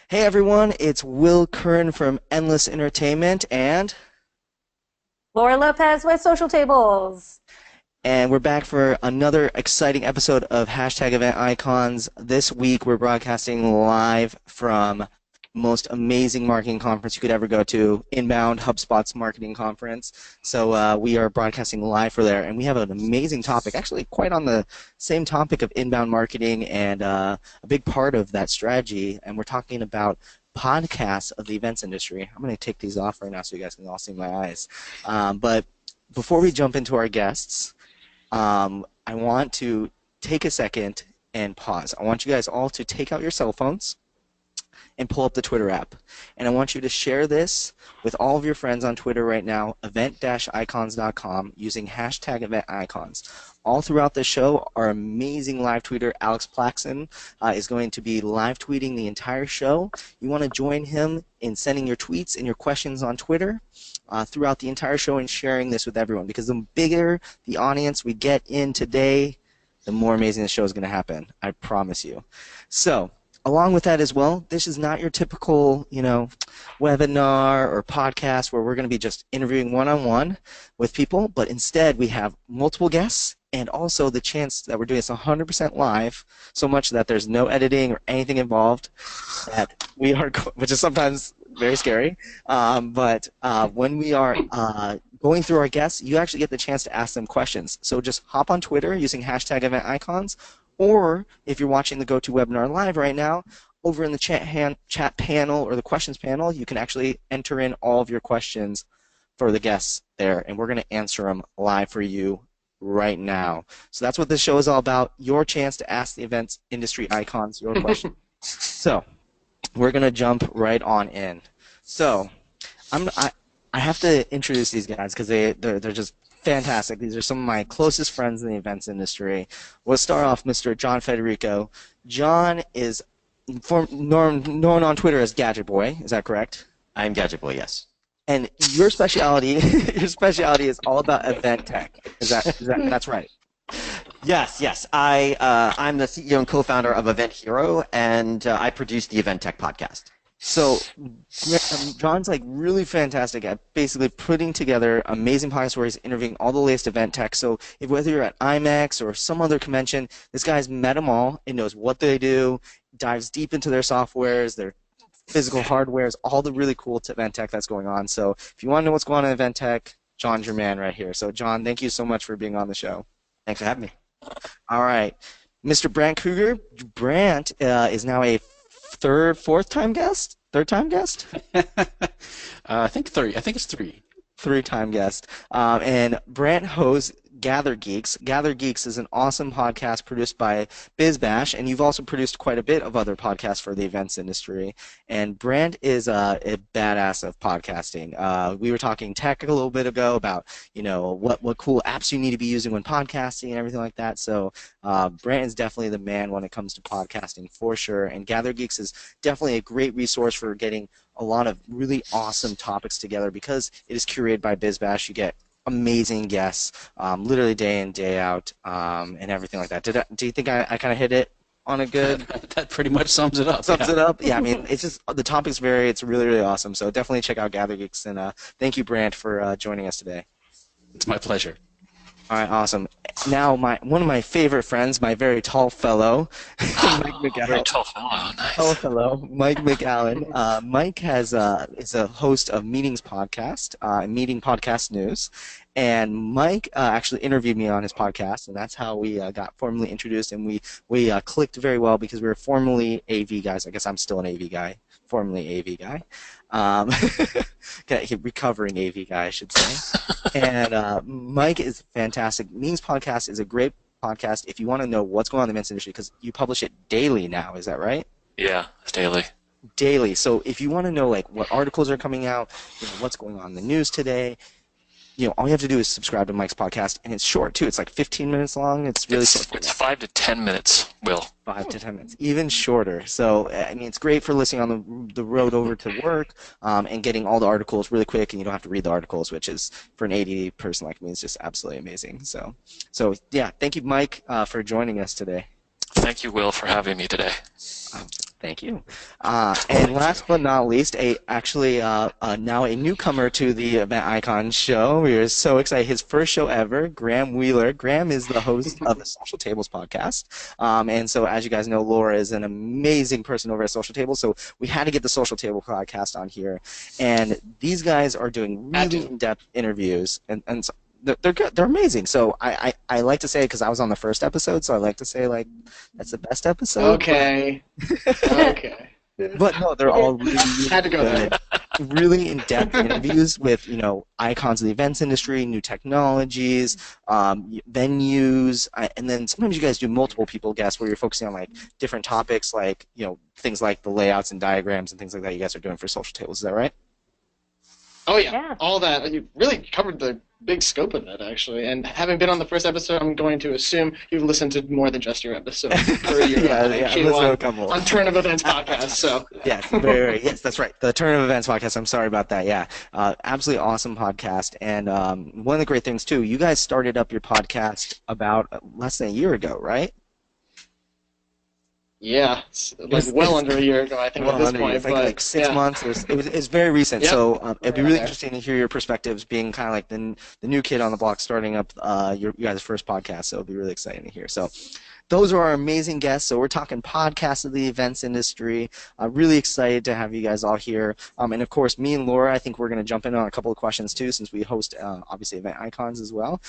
Hey everyone, it's Will Curran from Endless Entertainment Laura Lopez with SocialTables. and we're back for another exciting episode of Hashtag Event Icons. This week we're broadcasting live from most amazing marketing conference you could ever go to, Inbound, HubSpot's marketing conference. So we are broadcasting live for there, and we have an amazing topic, actually quite on the same topic of inbound marketing and a big part of that strategy, and we're talking about podcasts of the events industry. I'm going to take these off right now so you guys can all see my eyes. But before we jump into our guests, I want to take a second and pause. I want you guys all to take out your cell phones and pull up the Twitter app. And I want you to share this with all of your friends on Twitter right now, event-icons.com, using hashtag EventIcons. All throughout the show, our amazing live tweeter, Alex Plaxon, is going to be live tweeting the entire show. You want to join him in sending your tweets and your questions on Twitter throughout the entire show and sharing this with everyone, because the bigger the audience we get in today, the more amazing the show is going to happen. I promise you. So, along with that as well, this is not your typical, webinar or podcast where we're going to be just interviewing one-on-one with people, but instead we have multiple guests and also the chance that we're doing this 100% live, so much that there's no editing or anything involved, that we are, which is sometimes very scary. But when we are going through our guests, you actually get the chance to ask them questions. So just hop on Twitter using hashtag EventIcons. Or if you're watching the GoToWebinar live right now, over in the chat panel or the questions panel, you can actually enter in all of your questions for the guests there, and we're going to answer them live for you right now. So that's what this show is all about, your chance to ask the events industry icons your question. So we're going to jump right on in. So I have to introduce these guys because they're just fantastic. These are some of my closest friends in the events industry. We'll start off Mr. John Federico. John is known on Twitter as GadgetBoy. Is that correct? I'm GadgetBoy, yes. And your specialty, is all about EventTech. That's right? Yes. I'm the CEO and co-founder of Event Hero, and I produce the EventTech podcast. So John's really fantastic at basically putting together amazing podcasts where he's interviewing all the latest event tech. So whether you're at IMEX or some other convention, this guy's met them all and knows what they do, dives deep into their softwares, their physical hardwares, all the really cool event tech that's going on. So if you want to know what's going on in event tech, John's your man right here. So John, thank you so much for being on the show. Thanks for having me. All right. Mr. Brandt Krueger. Brandt is now a third time guest. I think it's three. Three-time guest. And Brandt hosts GatherGeeks. GatherGeeks is an awesome podcast produced by BizBash, and you've also produced quite a bit of other podcasts for the events industry. And Brandt is a badass of podcasting. We were talking tech a little bit ago about, what cool apps you need to be using when podcasting and everything like that. So Brandt is definitely the man when it comes to podcasting for sure. And GatherGeeks is definitely a great resource for getting a lot of really awesome topics together because it is curated by BizBash. You get amazing guests, literally day in, day out, and everything like that. Do you think I kind of hit it on a good? That pretty much sums it up. Sums it up? Yeah, I mean, it's just the topics vary. It's really, really awesome. So definitely check out GatherGeeks, and thank you, Brandt, for joining us today. It's my pleasure. All right, awesome. Now, one of my favorite friends, my very tall fellow, Mike McAllen. Very tall fellow, nice. Tall fellow, Mike McAllen. Mike is a host of Meetings podcast, Meeting Podcast News, and Mike actually interviewed me on his podcast, and that's how we got formally introduced, and we clicked very well because we were formerly AV guys. I guess I'm still an AV guy, formerly AV guy. Recovering AV guy, I should say. And Mike is fantastic. Meetings Podcast is a great podcast if you want to know what's going on in the events industry because you publish it daily now. Is that right? Yeah, it's daily. Daily. So if you want to know what articles are coming out, what's going on in the news today, all you have to do is subscribe to Mike's podcast, and it's short too. It's like 15 minutes long. It's really short. It's 5 to 10 minutes, Will. 5 to 10 minutes, even shorter. So I mean, it's great for listening on the road over to work and getting all the articles really quick, and you don't have to read the articles, which is for an AD person like me, it's just absolutely amazing. So yeah, thank you, Mike, for joining us today. Thank you, Will, for having me today. Thank you. And last but not least, now a newcomer to the Event Icon show. We are so excited. His first show ever, Graham Wheeler. Graham is the host of the Social Tables podcast. And so, as you guys know, Laura is an amazing person over at Social Tables. So we had to get the Social Table podcast on here. And these guys are doing really in-depth interviews. And so they're good. They're amazing. So I like to say, because I was on the first episode, so I like to say, like, that's the best episode. Okay. Okay. But no, they're all really, really Had to go good, really in-depth interviews with, icons of the events industry, new technologies, venues, and then sometimes you guys do multiple people guests where you're focusing on like different topics, like things like the layouts and diagrams and things like that. You guys are doing for Social Tables. Is that right? Oh yeah, all that. You really covered the big scope of it, actually. And having been on the first episode, I'm going to assume you've listened to more than just your episode for your on Turn of Events podcast. So yes, very, yes, that's right. The Turn of Events podcast. I'm sorry about that. Yeah, absolutely awesome podcast. And one of the great things too, you guys started up your podcast about less than a year ago, right? Yeah, well under a year ago, I think, at this point. Like 6 months. It's very recent. Yep. So it'd be really interesting to hear your perspectives, being kind of like the new kid on the block, starting up you guys' first podcast. So it'll be really exciting to hear. So those are our amazing guests. So we're talking podcasts of the events industry. Really excited to have you guys all here. And of course, me and Laura, I think we're going to jump in on a couple of questions too, since we host obviously Event Icons as well.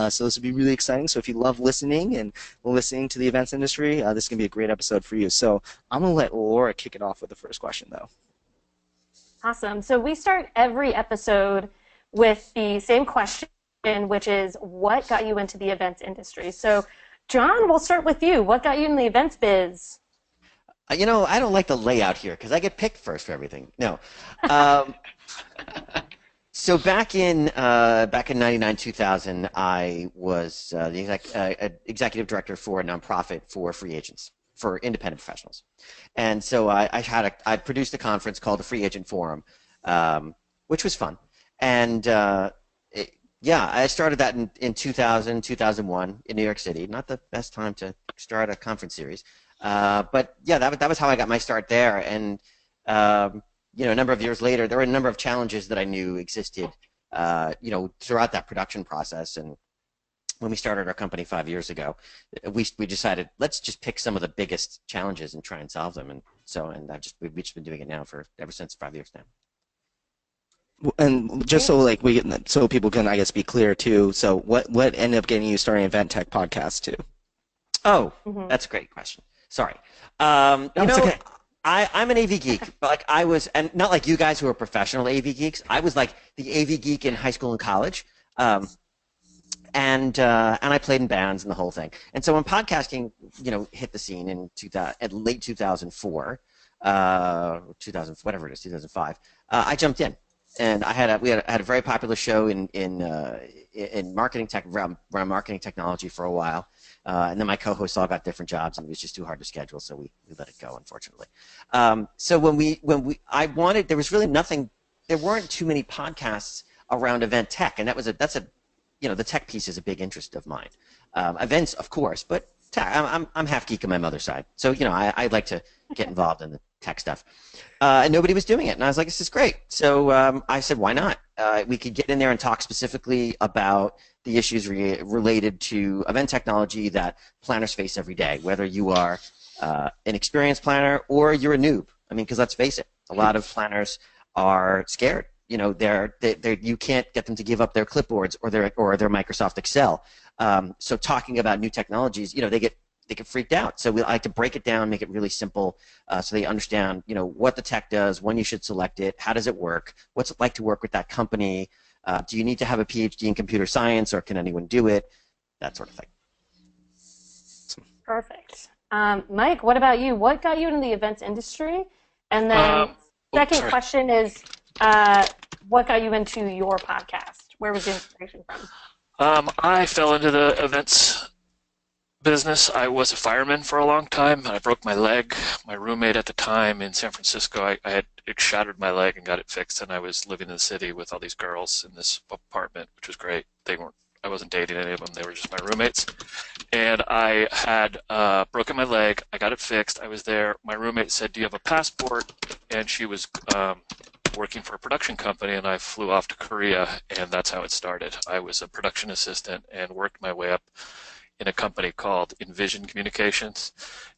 So this will be really exciting. So if you love listening to the events industry, this is going to be a great episode for you. So I'm going to let Laura kick it off with the first question, though. Awesome. So we start every episode with the same question, which is, what got you into the events industry? So John, we'll start with you. What got you in the events biz? I don't like the layout here because I get picked first for everything. No. So back in 99, 2000, I was the executive director for a nonprofit for free agents, for independent professionals. And so I produced a conference called the Free Agent Forum, which was fun. And yeah, I started that in 2000, 2001 in New York City. Not the best time to start a conference series. But yeah, that was how I got my start there. And a number of years later, there were a number of challenges that I knew existed, throughout that production process. And when we started our company 5 years ago, we decided, let's just pick some of the biggest challenges and try and solve them. And we've just been doing it now ever since 5 years now. And just so people can, I guess, be clear too. So what ended up getting you starting EventTech podcast too? Oh, that's a great question. Sorry. Okay. I'm an AV geek, but I was, and not like you guys who are professional AV geeks. I was like the AV geek in high school and college, and I played in bands and the whole thing. And so when podcasting, hit the scene in late 2004, 2005, I jumped in. And we had a very popular show in marketing tech, around marketing technology for a while, and then my co-hosts all got different jobs, and it was just too hard to schedule, so we let it go, unfortunately. So there was really nothing. There weren't too many podcasts around event tech, and the tech piece is a big interest of mine. Events, of course, but tech, I'm half geek on my mother's side, so I like to get involved in the tech stuff. And nobody was doing it, and I was like, this is great. So I said, why not? We could get in there and talk specifically about the issues related to event technology that planners face every day, whether you are an experienced planner or you're a noob. I mean, because let's face it, a lot of planners are scared. You can't get them to give up their clipboards or their Microsoft Excel. So talking about new technologies, they get freaked out. So we like to break it down, make it really simple, so they understand, what the tech does, when you should select it, how does it work, what's it like to work with that company, do you need to have a PhD in computer science, or can anyone do it, that sort of thing. Perfect. Mike, what about you? What got you into the events industry? And then second question is, what got you into your podcast? Where was the inspiration from? I fell into the events business. I was a fireman for a long time. I broke my leg. My roommate at the time in San Francisco, I had shattered my leg and got it fixed, and I was living in the city with all these girls in this apartment, which was great. I wasn't dating any of them. They were just my roommates. And I had broken my leg. I got it fixed. I was there. My roommate said, "Do you have a passport?" And she was working for a production company, and I flew off to Korea, and that's how it started. I was a production assistant and worked my way up in a company called Envision Communications,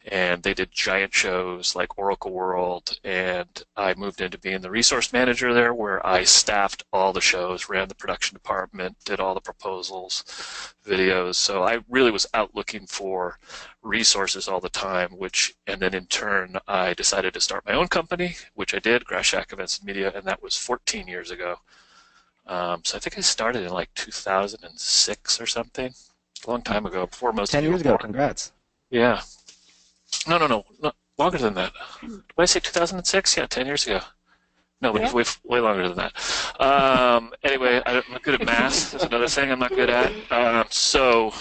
and they did giant shows like Oracle World, and I moved into being the resource manager there, where I staffed all the shows, ran the production department, did all the proposals, videos. So I really was out looking for resources all the time, and then in turn I decided to start my own company, which I did, Grashak Events and Media, and that was 14 years ago. So I think I started in like 2006 or something. A long time ago, before most 10 of you years were ago, born. congrats. Yeah. No, longer than that. Did I say 2006? Yeah, 10 years ago. No, but it was way longer than that. Anyway, I'm not good at math. That's another thing I'm not good at. So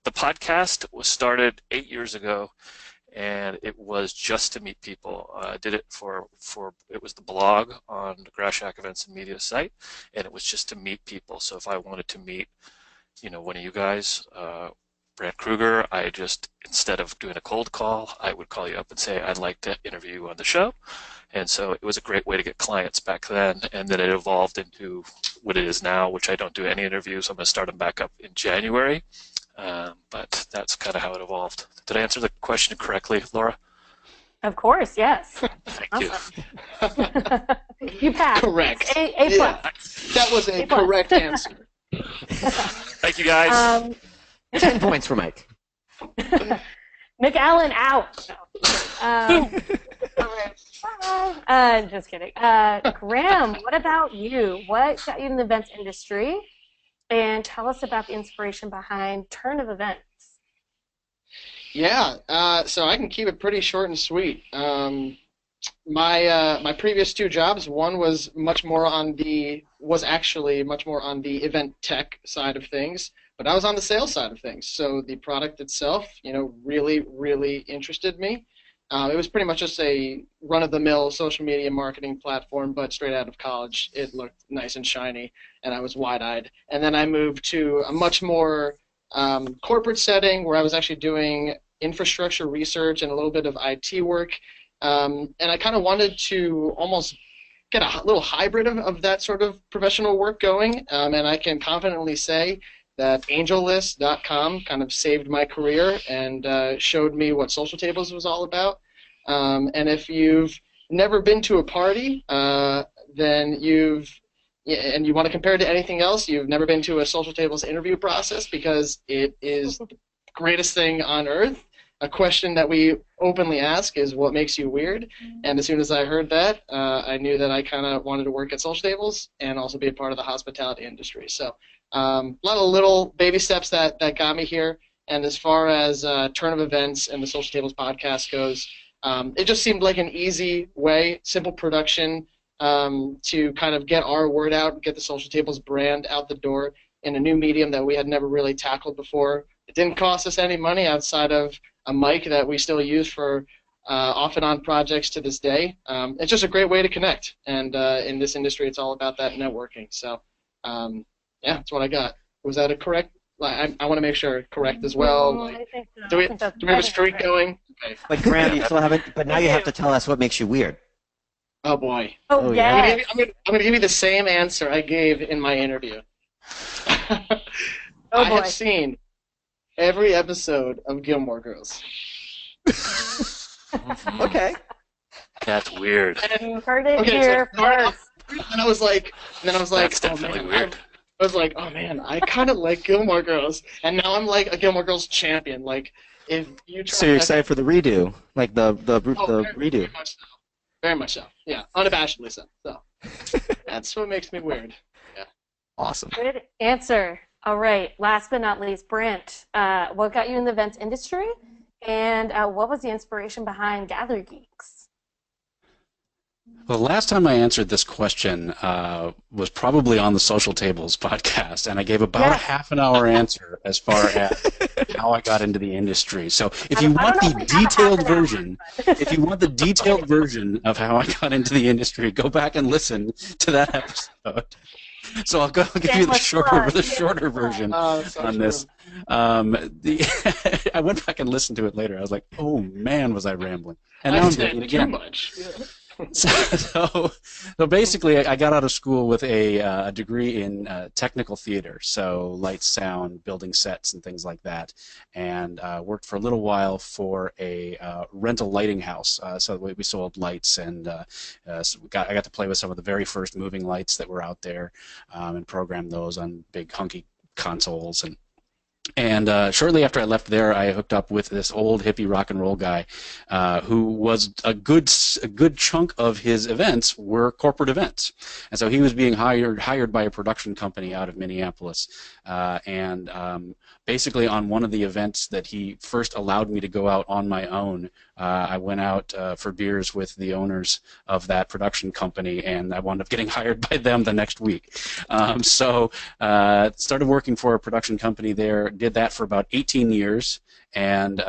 the podcast was started 8 years ago, and it was just to meet people. I did it for it was the blog on the Grashak Events and Media site, and it was just to meet people. So if I wanted to meet one of you guys, Brandt Krueger, I just, instead of doing a cold call, I would call you up and say, "I'd like to interview you on the show." And so it was a great way to get clients back then, and then it evolved into what it is now, which I don't do any interviews. I'm going to start them back up in January, but that's kind of how it evolved. Did I answer the question correctly, Laura? Of course, yes. Thank you. You passed. Correct. A+. That was a correct answer. Thank you, guys. 10 points for Mike. McAllen out. Just kidding. Graham, what about you? What got you in the events industry? And tell us about the inspiration behind Turn of Events. Yeah, so I can keep it pretty short and sweet. My previous two jobs, one was actually much more on the event tech side of things, but I was on the sales side of things. So the product itself, really, really interested me. It was pretty much just a run-of-the-mill social media marketing platform, but straight out of college, it looked nice and shiny, and I was wide-eyed. And then I moved to a much more corporate setting where I was actually doing infrastructure research and a little bit of IT work. And I kind of wanted to almost get a little hybrid of that sort of professional work going. And I can confidently say that AngelList.com kind of saved my career and showed me what SocialTables was all about. And if you've never been to a party, then and you want to compare it to anything else, you've never been to a SocialTables interview process, because it is the greatest thing on earth. A question that we openly ask is, what makes you weird? And as soon as I heard that, I knew that I kind of wanted to work at SocialTables and also be a part of the hospitality industry. So a lot of little baby steps that got me here. And as far as Turn of Events and the SocialTables podcast goes, it just seemed like an easy way, simple production, to kind of get our word out and get the SocialTables brand out the door in a new medium that we had never really tackled before. It didn't cost us any money outside of a mic that we still use for off and on projects to this day. It's just a great way to connect, and in this industry, it's all about that networking. So, yeah, that's what I got. Was that a correct? I want to make sure correct as well. I think so. Do we have a streak going? Okay. But Graham, you still haven't. But now you have to tell us what makes you weird. Oh boy. Oh yeah. I'm going to give you the same answer I gave in my interview. I have seen every episode of Gilmore Girls. Okay. That's weird. You heard it here first. And I was like, That's definitely weird. I was like, oh man, I kind of like Gilmore Girls, and now I'm like a Gilmore Girls champion. Like, if you try. So you're excited for the redo, like the redo. Very much so. Yeah, unabashedly so. So that's what makes me weird. Yeah. Awesome. Good answer. All right. Last but not least, Brandt, what got you in the events industry, and what was the inspiration behind GatherGeeks? Well, the last time I answered this question was probably on the SocialTables podcast, and I gave about a half an hour answer as far as how I got into the industry. So if you want the detailed version of how I got into the industry, go back and listen to that episode. So I'll give you the shorter version on this. I went back and listened to it later. I was like, oh man, was I rambling? And now I'm doing it again. Too much. Yeah. So basically, I got out of school with a degree in technical theater, so lights, sound, building sets, and things like that, and worked for a little while for a rental lighting house. So we sold lights, and so I got to play with some of the very first moving lights that were out there, and program those on big hunky consoles. And shortly after I left there, I hooked up with this old hippie rock and roll guy, who was a good chunk of his events were corporate events, and so he was being hired by a production company out of Minneapolis, and basically on one of the events that he first allowed me to go out on my own, I went out for beers with the owners of that production company, and I wound up getting hired by them the next week. So started working for a production company there, did that for about 18 years, and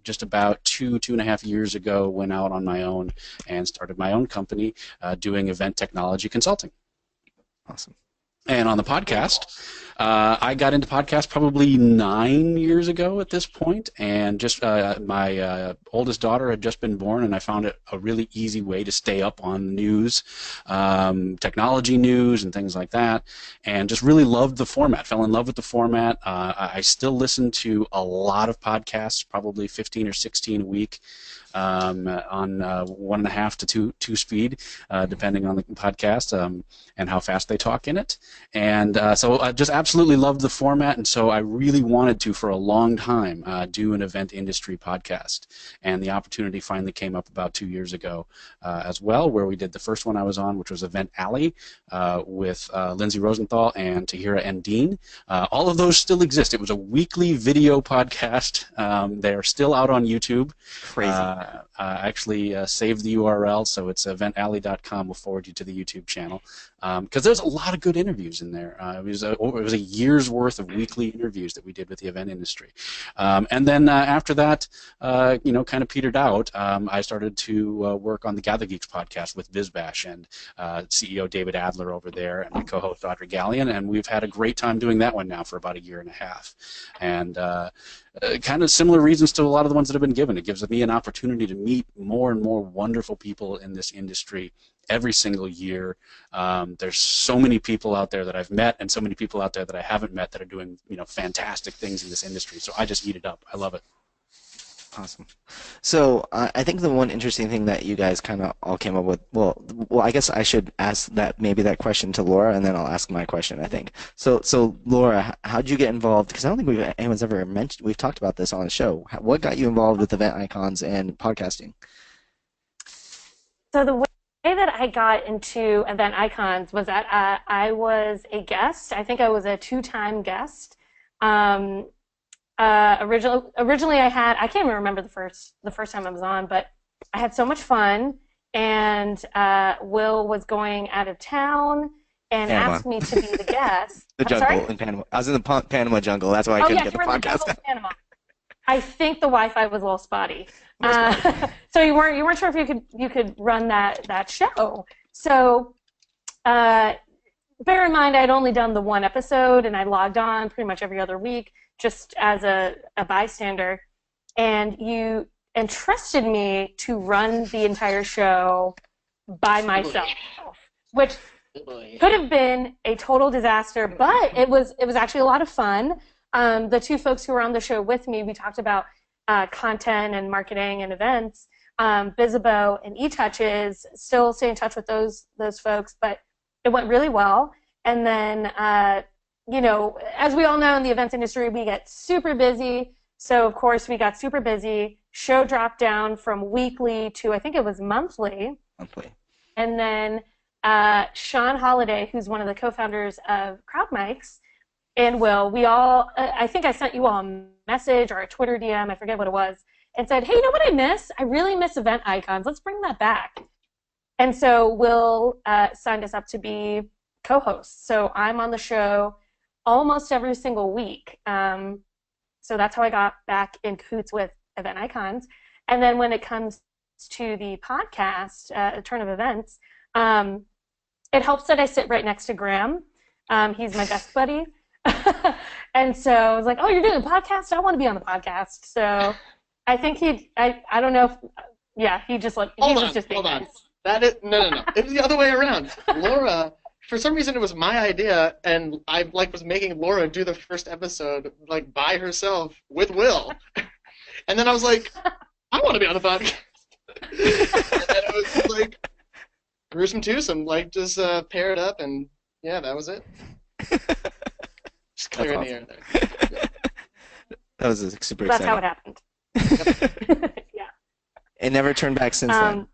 just about two and a half years ago went out on my own and started my own company doing event technology consulting. Awesome. And on the podcast, I got into podcasts probably 9 years ago at this point, and just my oldest daughter had just been born, and I found it a really easy way to stay up on news, technology news, and things like that, and just really loved the format, fell in love with the format. I still listen to a lot of podcasts, probably 15 or 16 a week. On 1.5 to 2 speed, depending on the podcast and how fast they talk in it. And so I just absolutely loved the format, and so I really wanted to, for a long time, do an event industry podcast. And the opportunity finally came up about 2 years ago as well, where we did the first one I was on, which was Event Alley with Lindsay Rosenthal and Tahira and Dean. All of those still exist. It was a weekly video podcast. They are still out on YouTube. Crazy. I actually saved the URL, so it's eventalley.com. We'll forward you to the YouTube channel because there's a lot of good interviews in there. It was a year's worth of weekly interviews that we did with the event industry, and then after that, kind of petered out. I started to work on the GatherGeeks podcast with BizBash and CEO David Adler over there, and my co-host Audrey Gallion, and we've had a great time doing that one now for about a year and a half, and. Kind of similar reasons to a lot of the ones that have been given. It gives me an opportunity to meet more and more wonderful people in this industry every single year. There's so many people out there that I've met and so many people out there that I haven't met that are doing fantastic things in this industry. So I just eat it up. I love it. Awesome. So I think the one interesting thing that you guys kind of all came up with, well, I guess I should ask that question to Laura, and then I'll ask my question, I think. So Laura, how'd you get involved? Because I don't think anyone's ever mentioned, we've talked about this on the show. What got you involved with EventIcons and podcasting? So the way that I got into EventIcons was that I was a guest. I think I was a 2-time guest. Originally I can't even remember the first time I was on, but I had so much fun, and Will was going out of town and asked me to be the guest. The jungle in Panama. I was in the Panama jungle. That's why I couldn't get the podcast. In Panama. I think the Wi-Fi was a little spotty. So you weren't sure if you could run that show. So bear in mind I'd only done the one episode, and I logged on pretty much every other week, just as a bystander, and you entrusted me to run the entire show by myself, which could have been a total disaster, but it was actually a lot of fun. The 2 folks who were on the show with me, we talked about content and marketing and events. Bizabo and eTouches, still stay in touch with those folks, but it went really well. And then as we all know in the events industry, we get super busy. So, of course, we got super busy. Show dropped down from weekly to, I think it was monthly. And then Sean Holliday, who's one of the co-founders of CrowdMics, and Will, I think I sent you all a message or a Twitter DM, I forget what it was, and said, hey, you know what I miss? I really miss EventIcons. Let's bring that back. And so Will signed us up to be co-hosts. So I'm on the show almost every single week. So that's how I got back in cahoots with EventIcons. And then when it comes to the podcast, Turn of Events, it helps that I sit right next to Graham. He's my best buddy. And so I was like, oh, you're doing a podcast? I want to be on the podcast. So I think I don't know if, yeah, he just like, he was just being nice. That is, no. It was the other way around. Laura, for some reason it was my idea, and I was making Laura do the first episode by herself with Will. And then I was like, I want to be on the podcast. And then it was gruesome twosome, just pair it up, and yeah, that was it. Just clear in the air there. That was super That's exciting. how it happened. Yeah. It never turned back since then.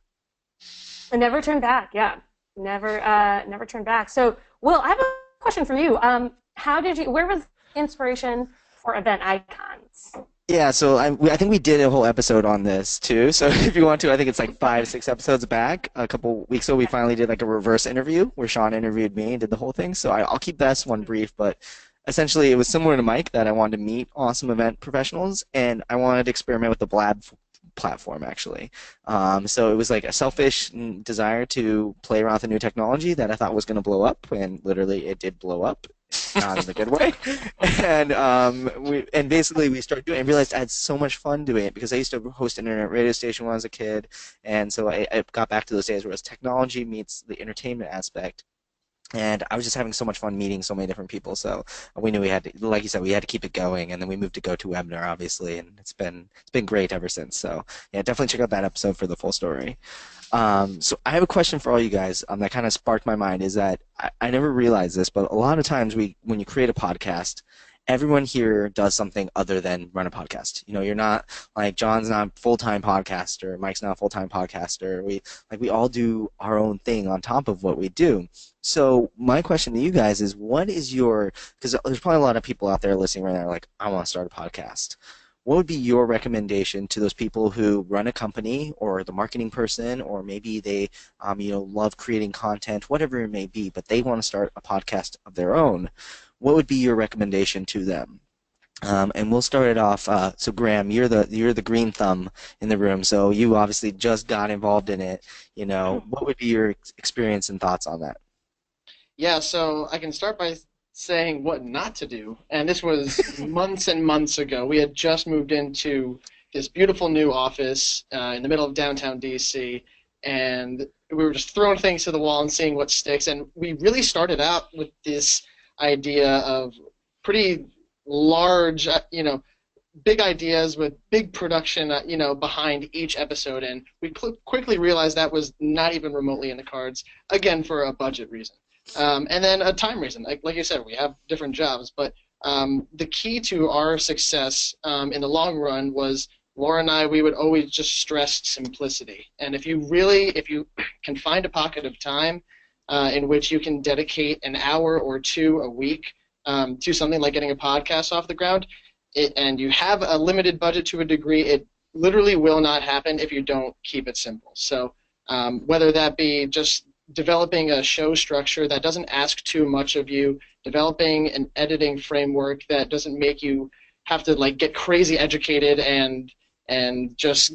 It never turned back. Yeah, never turned back. So, Will, I have a question for you. Where was inspiration for EventIcons? Yeah, so I think we did a whole episode on this too. So if you want to, I think it's 5, 6 episodes back. A couple weeks ago, we finally did a reverse interview where Sean interviewed me and did the whole thing. So I'll keep this one brief, but essentially it was similar to Mike that I wanted to meet awesome event professionals, and I wanted to experiment with the Blab platform actually. So it was a selfish desire to play around with a new technology that I thought was going to blow up, and literally it did blow up. Not in a good way, and basically we started doing it and realized I had so much fun doing it because I used to host an internet radio station when I was a kid, and so I got back to those days where it was technology meets the entertainment aspect, and I was just having so much fun meeting so many different people. So we knew we had to, like you said, we had to keep it going, and then we moved to GoToWebinar obviously, and it's been great ever since. So yeah, definitely check out that episode for the full story. So I have a question for all you guys that kind of sparked my mind, is that I never realized this, but a lot of times when you create a podcast, everyone here does something other than run a podcast. You're not John's not a full-time podcaster, Mike's not a full-time podcaster. We all do our own thing on top of what we do. So my question to you guys is, what is because there's probably a lot of people out there listening right now I want to start a podcast. What would be your recommendation to those people who run a company, or the marketing person, or maybe they love creating content, whatever it may be, but they want to start a podcast of their own? What would be your recommendation to them? And we'll start it off. So Graham, you're the green thumb in the room, so you obviously just got involved in it. What would be your experience and thoughts on that? Yeah, so I can start by saying what not to do, and this was months and months ago. We had just moved into this beautiful new office in the middle of downtown DC, and we were just throwing things to the wall and seeing what sticks, and we really started out with this idea of pretty large, big ideas with big production, behind each episode, and we quickly realized that was not even remotely in the cards, again, for a budget reason. And then a time reason. Like you said, we have different jobs, but the key to our success in the long run was Laura and I, we would always just stress simplicity. And if you can find a pocket of time in which you can dedicate an hour or two a week to something like getting a podcast off the ground, and you have a limited budget to a degree, it literally will not happen if you don't keep it simple. So whether that be just developing a show structure that doesn't ask too much of you, developing an editing framework that doesn't make you have to get crazy educated and just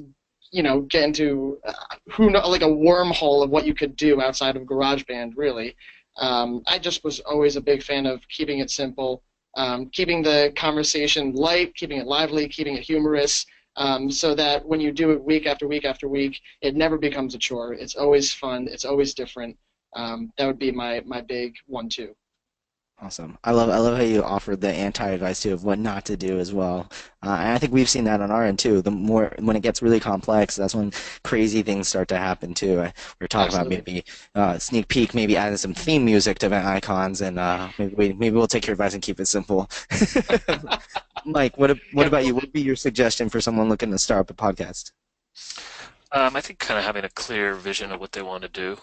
get into a wormhole of what you could do outside of GarageBand, really. I just was always a big fan of keeping it simple, keeping the conversation light, keeping it lively, keeping it humorous, so that when you do it week after week after week, it never becomes a chore. It's always fun. It's always different. That would be my big 1-2. Awesome. I love how you offered the anti-advice too of what not to do as well. And I think we've seen that on our end too. The more when it gets really complex, that's when crazy things start to happen too. We were talking Absolutely. about maybe sneak peek, maybe adding some theme music to EventIcons, and maybe we'll take your advice and keep it simple. Mike, what about you? What would be your suggestion for someone looking to start up a podcast? I think kind of having a clear vision of what they want to do.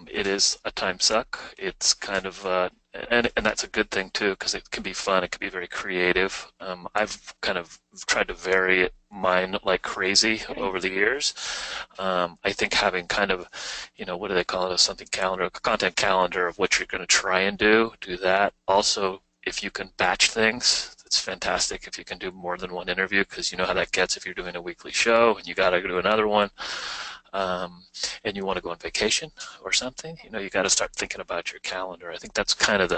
It is a time suck. It's kind of, and that's a good thing too, because it can be fun. It can be very creative. I've kind of tried to vary mine like crazy over the years. I think having kind of, what do they call it? A content calendar of what you're going to try and do that. Also, if you can batch things, it's fantastic if you can do more than one interview, because you know how that gets if you're doing a weekly show and you got to do another one. and you want to go on vacation or something, you got to start thinking about your calendar. I think that's kind of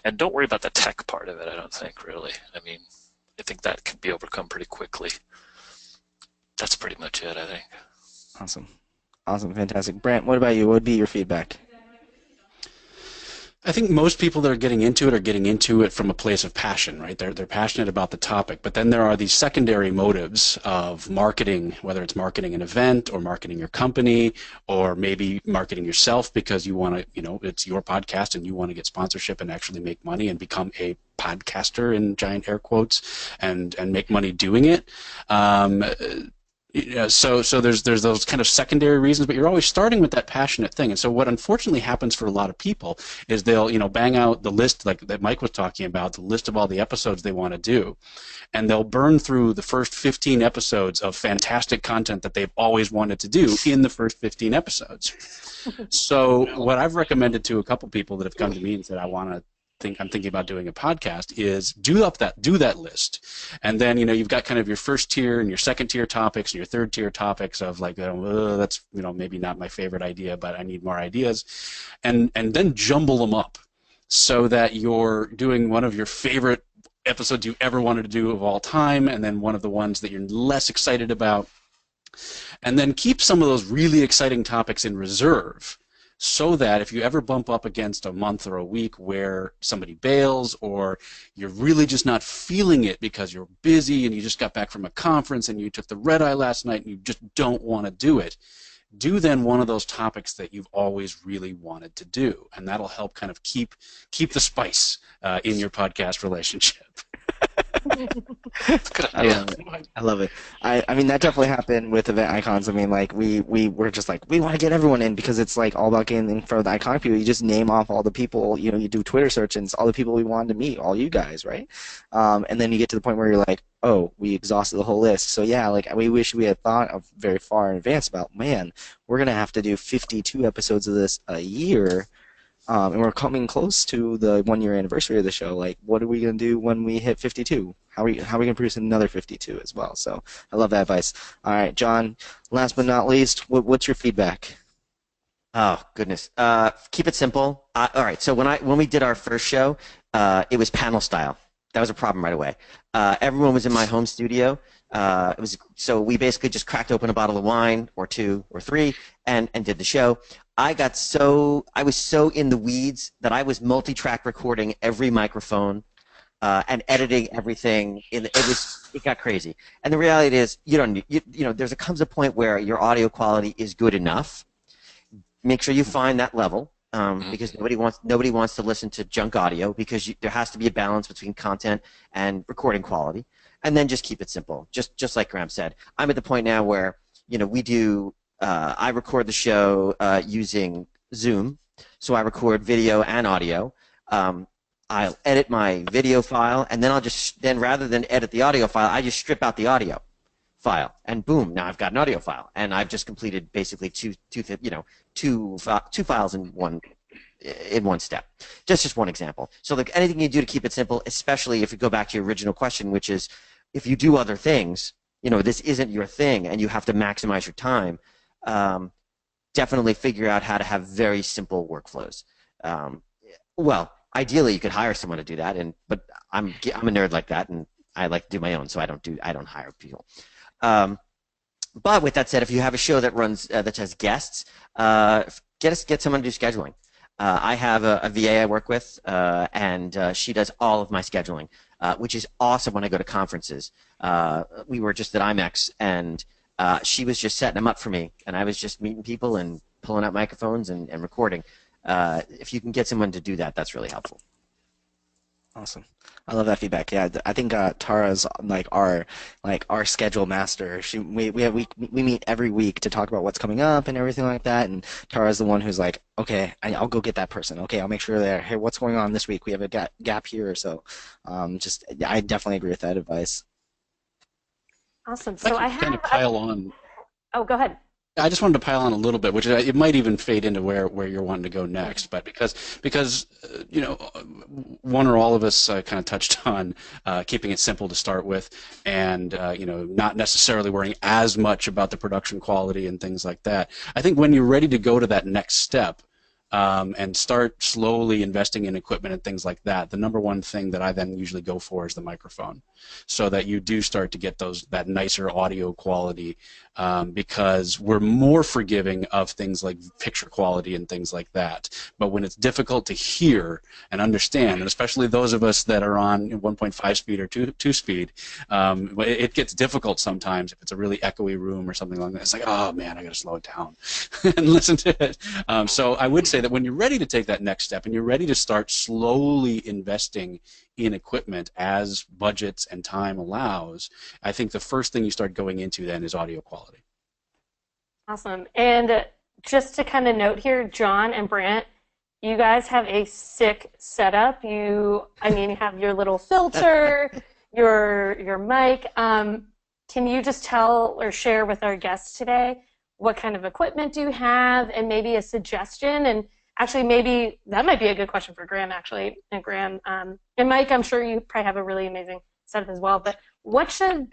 and don't worry about the tech part of it, I don't think, really. I mean, I think that can be overcome pretty quickly. That's pretty much it, I think. Awesome, fantastic. Brandt, what about you? What would be your feedback? I think most people that are getting into it from a place of passion, right? They're passionate about the topic, but then there are these secondary motives of marketing, whether it's marketing an event or marketing your company or maybe marketing yourself because you want to, it's your podcast and you want to get sponsorship and actually make money and become a podcaster in giant air quotes and make money doing it. So there's those kind of secondary reasons, but you're always starting with that passionate thing. And so what unfortunately happens for a lot of people is they'll bang out the list like that Mike was talking about, the list of all the episodes they want to do, and they'll burn through the first 15 episodes of fantastic content that they've always wanted to do in the first 15 episodes. So what I've recommended to a couple people that have come to me and said I'm thinking about doing a podcast is do that list, and then you've got kind of your first tier and your second tier topics and your third tier topics of like that's maybe not my favorite idea, but I need more ideas, and then jumble them up so that you're doing one of your favorite episodes you ever wanted to do of all time, and then one of the ones that you're less excited about, and then keep some of those really exciting topics in reserve. So that if you ever bump up against a month or a week where somebody bails or you're really just not feeling it because you're busy and you just got back from a conference and you took the red eye last night and you just don't want to do it, do then one of those topics that you've always really wanted to do. And that'll help kind of keep the spice in your podcast relationship. I love it. I mean, that definitely happened with EventIcons. I mean, like, we were just like, we want to get everyone in because it's like all about getting in front of the iconic people. You just name off all the people, you do Twitter search and it's all the people we wanted to meet, all you guys, right? And then you get to the point where you're like, oh, we exhausted the whole list. So yeah, like, we wish we had thought of very far in advance about, man, we're going to have to do 52 episodes of this a year. And we're coming close to the 1-year anniversary of the show. Like, what are we going to do when we hit 52? How are we going to produce another 52 as well? So I love that advice. All right, John, last but not least, what's your feedback? Oh, goodness. Keep it simple. All right, so when we did our first show, it was panel style. That was a problem right away. Everyone was in my home studio. So we basically just cracked open a bottle of wine or 2 or 3 and did the show. I was so in the weeds that I was multi-track recording every microphone and editing everything. It got crazy. And the reality is, comes a point where your audio quality is good enough. Make sure you find that level because nobody wants to listen to junk audio because there has to be a balance between content and recording quality. And then just keep it simple, just like Graham said. I'm at the point now where we do. I record the show using Zoom, so I record video and audio. I'll edit my video file, and then rather than edit the audio file, I just strip out the audio file, and boom, now I've got an audio file, and I've just completed basically two files in one step. Just one example. So anything you do to keep it simple, especially if you go back to your original question, which is if you do other things, this isn't your thing, and you have to maximize your time. Definitely figure out how to have very simple workflows. Well, ideally you could hire someone to do that, but I'm a nerd like that, and I like to do my own, so I don't hire people. But with that said, if you have a show that runs that has guests, get someone to do scheduling. I have a VA I work with, and she does all of my scheduling, which is awesome when I go to conferences. We were just at IMEX, and she was just setting them up for me, and I was just meeting people and pulling out microphones and recording. If you can get someone to do that, that's really helpful. Awesome. I love that feedback. Yeah, I think Tara's like our schedule master. We meet every week to talk about what's coming up and everything like that. And Tara's the one who's like, okay, I'll go get that person. Okay, I'll make sure they're here. What's going on this week? We have a gap here or so. I definitely agree with that advice. Awesome. So I have kind of pile on. Oh, go ahead. I just wanted to pile on a little bit, which it might even fade into where you're wanting to go next, but because one or all of us kind of touched on keeping it simple to start with, and not necessarily worrying as much about the production quality and things like that. I think when you're ready to go to that next step, and start slowly investing in equipment and things like that, the number one thing that I then usually go for is the microphone, so that you do start to get that nicer audio quality, because we're more forgiving of things like picture quality and things like that. But when it's difficult to hear and understand, and especially those of us that are on 1.5 speed or 2 speed, it gets difficult sometimes if it's a really echoey room or something like that. It's like, oh man, I got to slow it down and listen to it. So I would say that when you're ready to take that next step and you're ready to start slowly investing in equipment as budgets and time allows, I think the first thing you start going into then is audio quality. Awesome. And just to kind of note here, John and Brandt, you guys have a sick setup. You have your little filter, your mic. Can you just tell or share with our guests today what kind of equipment do you have, and maybe a suggestion? And actually, maybe that might be a good question for Graham, actually. And Graham, and Mike, I'm sure you probably have a really amazing setup as well. But what are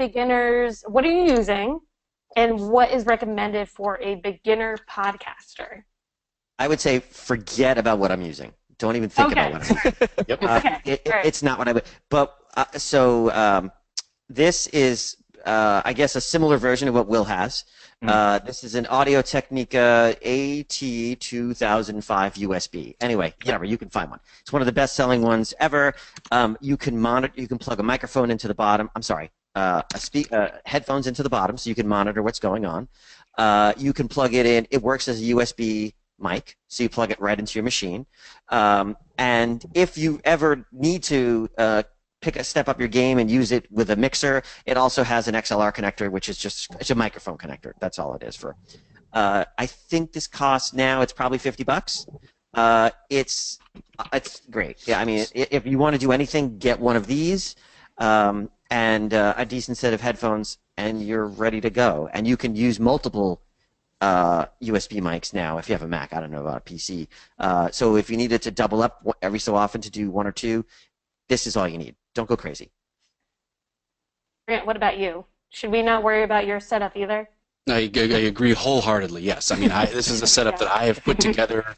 you using, and what is recommended for a beginner podcaster? I would say forget about what I'm using. Don't even think about what I'm using. Yep. It's not what I would. But this is, I guess, a similar version of what Will has. This is an Audio-Technica AT2005 USB. Anyway, whatever, you can find one. It's one of the best-selling ones ever. You can plug a microphone into the bottom. I'm sorry, headphones into the bottom, so you can monitor what's going on. You can plug it in. It works as a USB mic, so you plug it right into your machine. And if you ever need to step up your game and use it with a mixer, it also has an XLR connector, which is it's a microphone connector. That's all it is for. I think this costs now, it's probably $50. It's great. Yeah, I mean, if you want to do anything, get one of these and a decent set of headphones, and you're ready to go. And you can use multiple USB mics now if you have a Mac. I don't know about a PC. So if you needed to double up every so often to do one or two, this is all you need. Don't go crazy. Grant, what about you? Should we not worry about your setup either? I agree wholeheartedly, yes. I mean, this is a setup that I have put together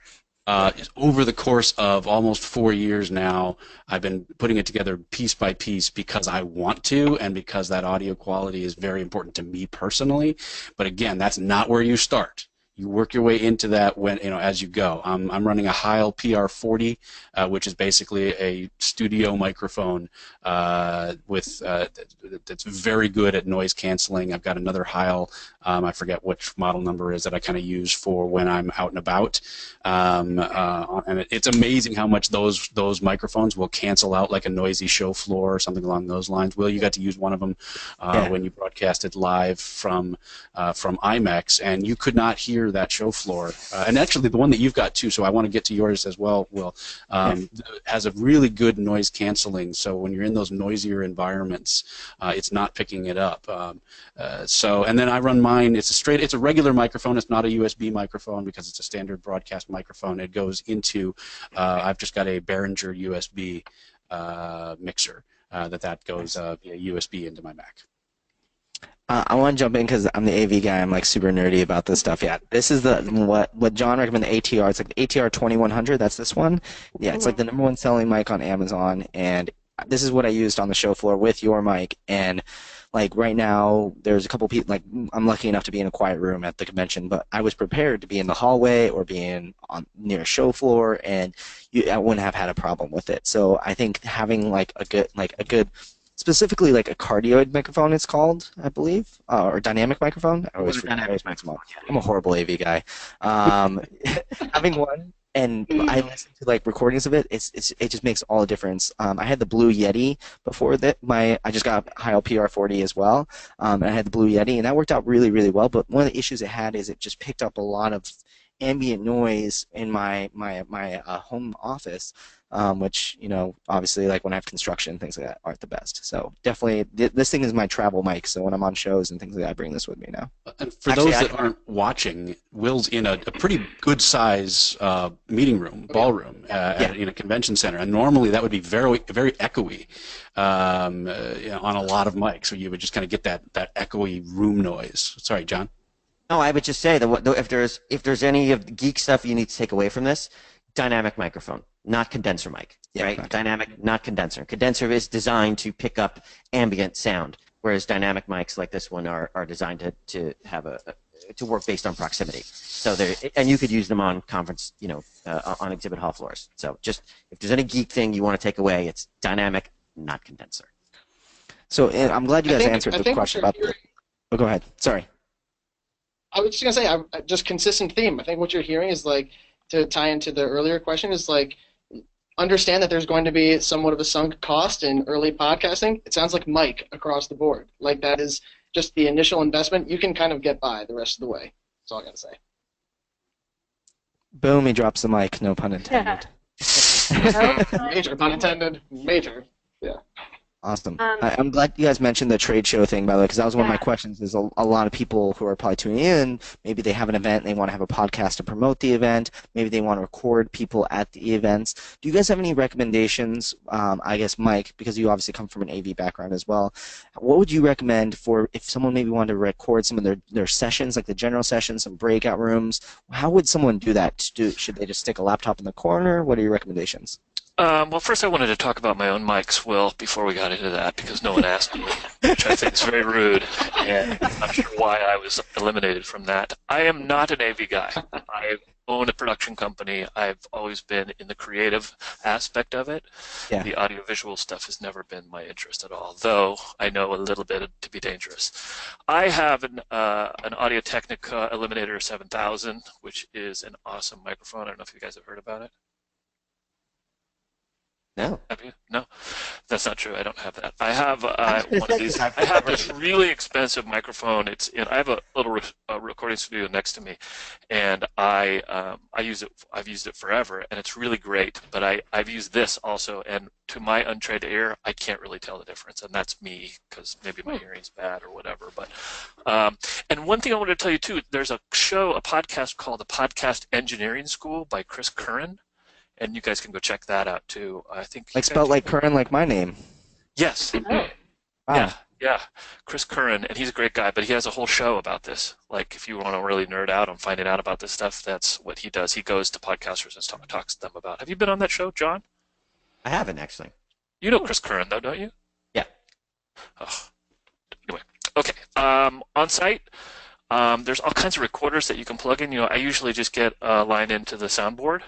over the course of almost 4 years now. I've been putting it together piece by piece because I want to, and because that audio quality is very important to me personally. But again, that's not where you start. You work your way into that as you go. I'm running a Heil PR40, which is basically a studio microphone that's very good at noise canceling. I've got another Heil, I forget which model number is, that I kind of use for when I'm out and about. And it's amazing how much those microphones will cancel out like a noisy show floor or something along those lines. Will, you got to use one of them when you broadcasted live from IMAX, and you could not hear that show floor. And actually, the one that you've got too, so I want to get to yours as well, Will, has a really good noise canceling. So when you're in those noisier environments, it's not picking it up. And then I run mine. It's a regular microphone. It's not a USB microphone because it's a standard broadcast microphone. It goes into. I've just got a Behringer USB mixer that goes via USB into my Mac. I want to jump in because I'm the AV guy. I'm like super nerdy about this stuff. Yeah, this is what John recommended. The ATR. It's like the ATR 2100. That's this one. Yeah, it's like the #1 selling mic on Amazon, and this is what I used on the show floor with your mic. And like right now, there's a couple people. Like I'm lucky enough to be in a quiet room at the convention, but I was prepared to be in the hallway or be near a show floor, and I wouldn't have had a problem with it. So I think having like a good specifically like a cardioid microphone, it's called, I believe, or dynamic microphone. I always forget. I'm a horrible AV guy. Having one, and I listen to like recordings of it. It just makes all the difference. I had the Blue Yeti before that. I just got Heil PR40 as well, and I had the Blue Yeti, and that worked out really, really well. But one of the issues it had is it just picked up a lot of ambient noise in my home office which, obviously, like when I have construction, things like that aren't the best. So definitely, this thing is my travel mic. So when I'm on shows and things like that, I bring this with me now. And for those that aren't watching, Will's in a pretty good size meeting room, ballroom, in a convention center, and normally that would be very, very echoey on a lot of mics. So you would just kind of get that echoey room noise. Sorry, John. No, I would just say that if there's any of the geek stuff you need to take away from this, dynamic microphone, not condenser mic, right? Okay. Dynamic, not condenser. Condenser is designed to pick up ambient sound, whereas dynamic mics like this one are designed to have to work based on proximity. So and you could use them on conference, on exhibit hall floors. So just if there's any geek thing you want to take away, it's dynamic, not condenser. So I'm glad you guys answered the question about the. Oh, go ahead. Sorry. I was just gonna say, just consistent theme. I think what you're hearing is like, to tie into the earlier question, is like, understand that there's going to be somewhat of a sunk cost in early podcasting. It sounds like mic across the board. Like that is just the initial investment. You can kind of get by the rest of the way. That's all I gotta say. Boom! He drops the mic. No pun intended. Major pun intended. Major. Yeah. Awesome. I'm glad you guys mentioned the trade show thing, by the way, because that was one of my questions. Is a lot of people who are probably tuning in, maybe they have an event and they want to have a podcast to promote the event. Maybe they want to record people at the events. Do you guys have any recommendations? I guess, Mike, because you obviously come from an AV background as well. What would you recommend for if someone maybe wanted to record some of their sessions, like the general sessions, some breakout rooms? How would someone do that? Should they just stick a laptop in the corner? What are your recommendations? Well, first I wanted to talk about my own mics, Will, before we got into that, because no one asked me, which I think is very rude, and I'm not sure why I was eliminated from that. I am not an AV guy. I own a production company. I've always been in the creative aspect of it. Yeah. The audiovisual stuff has never been my interest at all, though I know a little bit to be dangerous. I have an Audio-Technica Eliminator 7000, which is an awesome microphone. I don't know if you guys have heard about it. No. Have you? No, that's not true. I don't have that. I have one of these. I have this really expensive microphone. I have a little recording studio next to me, and I use it. I've used it forever, and it's really great. But I've used this also, and to my untrained ear, I can't really tell the difference, and that's me because maybe my hearing's bad or whatever. But and one thing I wanted to tell you too, there's a podcast called the Podcast Engineering School by Chris Curran. And you guys can go check that out too. I think like spelled like Curran, like my name. Yes. Oh. Wow. Yeah. Chris Curran, and he's a great guy, but he has a whole show about this. Like if you want to really nerd out on finding out about this stuff, that's what he does. He goes to podcasters and talks to them about. Have you been on that show, John? I haven't actually. You know Chris Curran though, don't you? Yeah. Oh. Anyway, okay. On site, there's all kinds of recorders that you can plug in. I usually just get a line into the soundboard.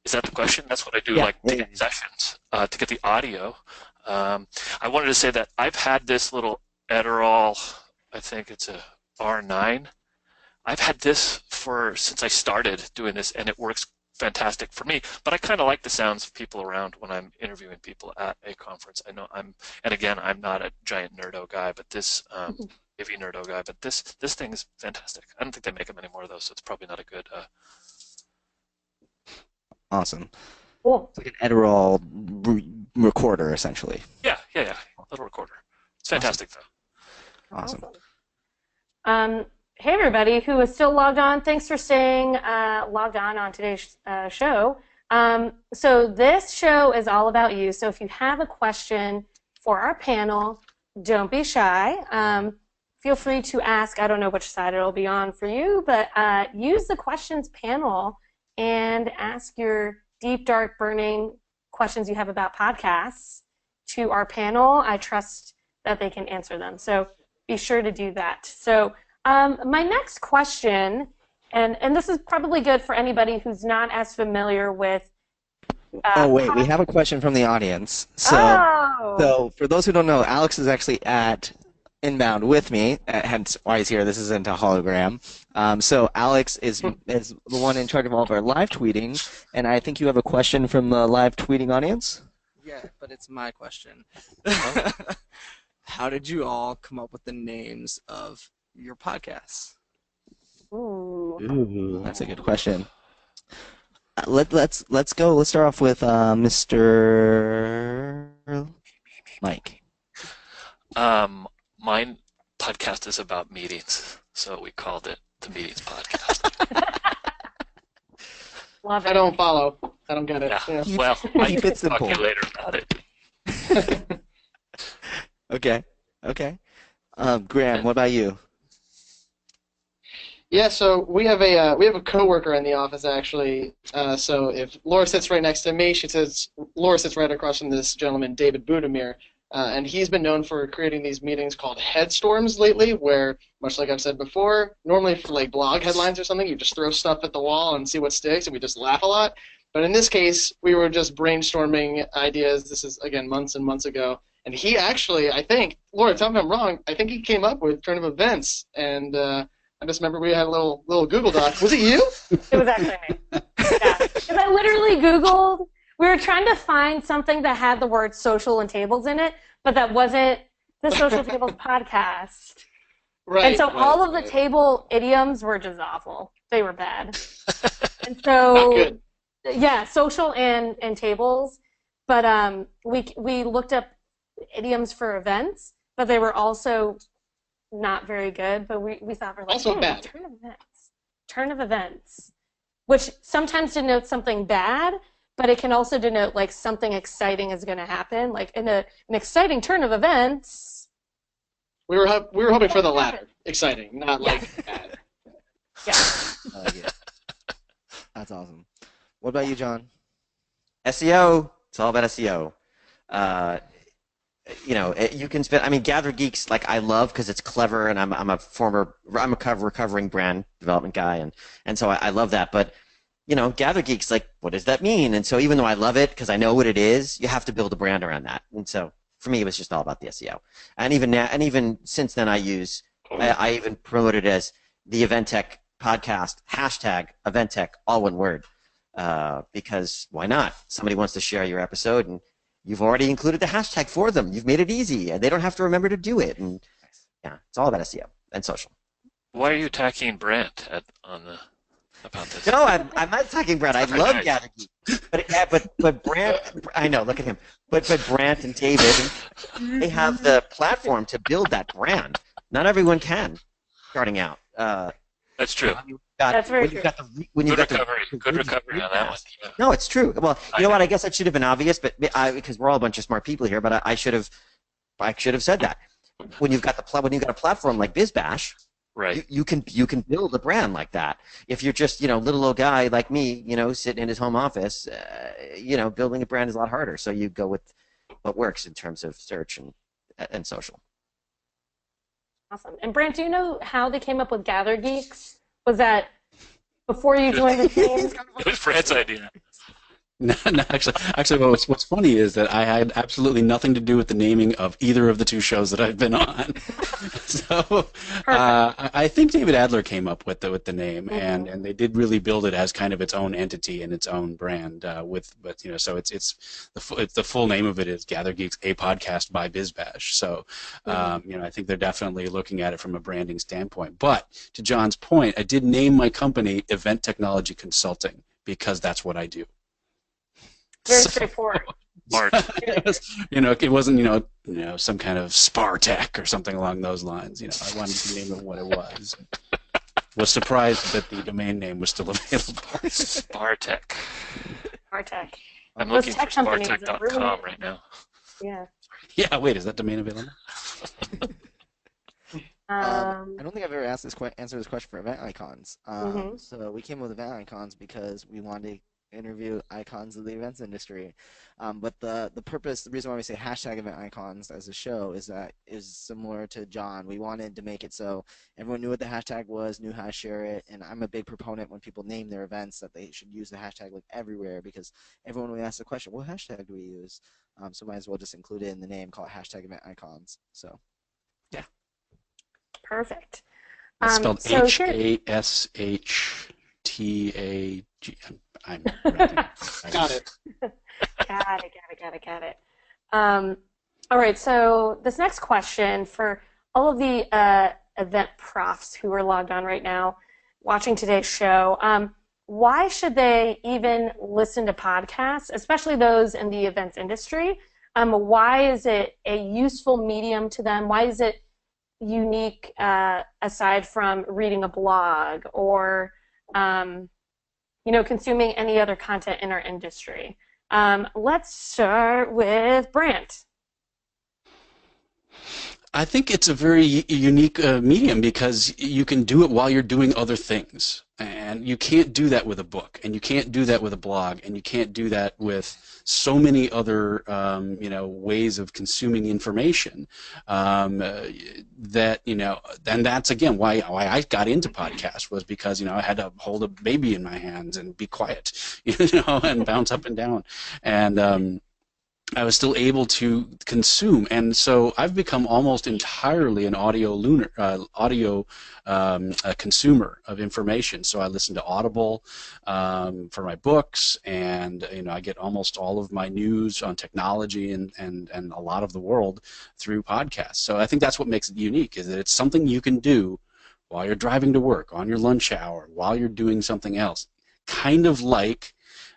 Is that the question? That's what I do, to get sessions, to get the audio. I wanted to say that I've had this little Adderall, I think it's a R9. I've had this since I started doing this, and it works fantastic for me. But I kind of like the sounds of people around when I'm interviewing people at a conference. I know and again, I'm not a giant nerdo guy, but this AV nerdo guy, but this thing is fantastic. I don't think they make them anymore though, so it's probably not a good. Awesome. Cool. It's like an Adderall recorder, essentially. Yeah. Little recorder. It's fantastic, though. Awesome. Hey, everybody who is still logged on. Thanks for staying logged on today's show. So this show is all about you. So if you have a question for our panel, don't be shy. Feel free to ask. I don't know which side it'll be on for you, but use the questions panel and ask your deep, dark, burning questions you have about podcasts to our panel. I trust that they can answer them. So be sure to do that. So my next question, and this is probably good for anybody who's not as familiar with wait, we have a question from the audience. So for those who don't know, Alex is actually at Inbound with me, hence why he's here. This isn't a hologram. So Alex is the one in charge of all of our live tweeting, and I think you have a question from the live tweeting audience? Yeah, but it's my question. How did you all come up with the names of your podcasts? Ooh, that's a good question. let's go. Let's start off with Mr. Mike. My podcast is about meetings, so we called it the Meetings Podcast. Love it. I don't follow. I don't get it. Yeah. Yeah. Well, I Keep can it talk to simple. you later about it. Okay. Graham, what about you? Yeah, so we have a coworker in the office actually. So if Laura sits right next to me, Laura sits right across from this gentleman, David Budimir, and he's been known for creating these meetings called headstorms lately, where, much like I've said before, normally for like blog headlines or something, you just throw stuff at the wall and see what sticks, and we just laugh a lot. But in this case, we were just brainstorming ideas. This is again months and months ago, and he actually, I think, Laura, tell me if I'm wrong, I think he came up with Turn of Events, and I just remember we had a little Google Doc. Was it you? It was actually me. Yeah. Because I literally Googled, we were trying to find something that had the word social and tables in it, but that wasn't the Social Tables podcast. Right. And so right, all of the right. table idioms were just awful. They were bad. And Not so, good. yeah, social and tables. But we looked up idioms for events, but they were also not very good, but we thought we're like, Also bad. Turn of events, which sometimes denotes something bad, but it can also denote like something exciting is going to happen, like in an exciting turn of events. We were hoping for the latter. Exciting, not like bad. Yeah. I like it. That's awesome. What about you, John? SEO. It's all about SEO. You can spend. I mean, GatherGeeks, like I love because it's clever, and I'm a recovering brand development guy, and so I love that. But GatherGeeks, like, what does that mean? And so even though I love it because I know what it is, you have to build a brand around that. And so for me, it was just all about the SEO. And even now, and even since then, I even promote it as the EventTech podcast #EventTech, all one word, because why not? Somebody wants to share your episode and you've already included the hashtag for them. You've made it easy, and they don't have to remember to do it. And yeah, it's all about SEO and social. Why are you attacking Brandt about this? No, I'm not attacking Brandt. I love GatherGeeks, but Brandt, I know. Look at him. But Brandt and David, they have the platform to build that brand. Not everyone can, starting out. That's true. That's very true. Good recovery on that one. Yeah. No, it's true. Well, you know what? I guess that should have been obvious, but because we're all a bunch of smart people here, but I should have said that. When you've got a platform like BizBash, right? You can build a brand like that. If you're just little old guy like me, sitting in his home office, building a brand is a lot harder. So you go with what works in terms of search and social. Awesome. And Brandt, do you know how they came up with GatherGeeks? Was that before you joined the team? It was Brandt's idea. No, actually, what's funny is that I had absolutely nothing to do with the naming of either of the two shows that I've been on. So I think David Adler came up with the name, and they did really build it as kind of its own entity and its own brand. So it's the full name of it is GatherGeeks, a podcast by BizBash. So I think they're definitely looking at it from a branding standpoint. But to John's point, I did name my company Event Technology Consulting because that's what I do. Very straightforward. Smart. It wasn't some kind of Spartech or something along those lines. I wanted to name it what it was. Was surprised that the domain name was still available. Spartech. Spartech. I'm Those looking for tech companies are Spartech.com right now. Yeah. Yeah. Wait, is that domain available? I don't think I've ever answered this question for EventIcons. So we came with EventIcons because we wanted to interview icons of the events industry. But the reason why we say #EventIcons as a show is similar to John. We wanted to make it so everyone knew what the hashtag was, knew how to share it, and I'm a big proponent when people name their events that they should use the hashtag like everywhere, because everyone will ask the question, what hashtag do we use? So might as well just include it in the name, call it #EventIcons. So yeah. Perfect. It's spelled so HASHTAG. I'm ready. Got it. Got it. All right, so this next question for all of the event profs who are logged on right now, watching today's show, why should they even listen to podcasts, especially those in the events industry? Why is it a useful medium to them? Why is it unique aside from reading a blog or consuming any other content in our industry? Let's start with Brandt. I think it's a very unique medium because you can do it while you're doing other things. And you can't do that with a book, and you can't do that with a blog, and you can't do that with so many other ways of consuming information. And that's again why I got into podcasts, was because I had to hold a baby in my hands and be quiet, and bounce up and down, and I was still able to consume, and so I've become almost entirely an audio consumer of information. So I listen to Audible for my books, and I get almost all of my news on technology and a lot of the world through podcasts. So I think that's what makes it unique, is that it's something you can do while you're driving to work, on your lunch hour, while you're doing something else, kind of like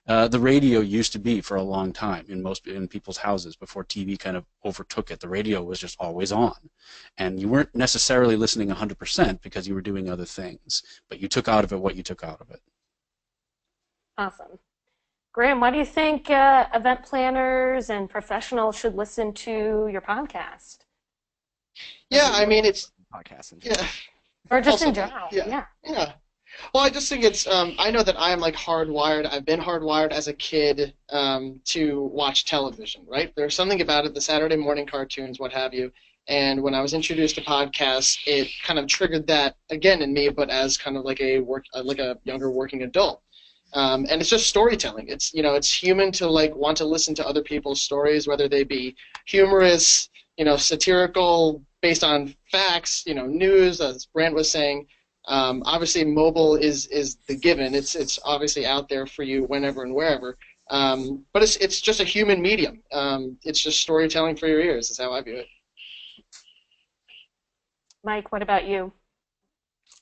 the radio used to be for a long time in people's houses before TV kind of overtook it. The radio was just always on, and you weren't necessarily listening 100% because you were doing other things, but you took out of it what you took out of it. Awesome. Graham, why do you think event planners and professionals should listen to your podcast? Yeah, I mean, it's podcasts in general. Or just in general. Yeah. Well, I just think it's, I know that I'm like hardwired. I've been hardwired as a kid to watch television, right? There's something about it, the Saturday morning cartoons, what have you. And when I was introduced to podcasts, it kind of triggered that again in me, but as kind of like a younger working adult. And it's just storytelling. It's, it's human to like want to listen to other people's stories, whether they be humorous, satirical, based on facts, news, as Brandt was saying. Obviously, mobile is the given. It's obviously out there for you whenever and wherever. But it's just a human medium. It's just storytelling for your ears. Is how I view it. Mike, what about you?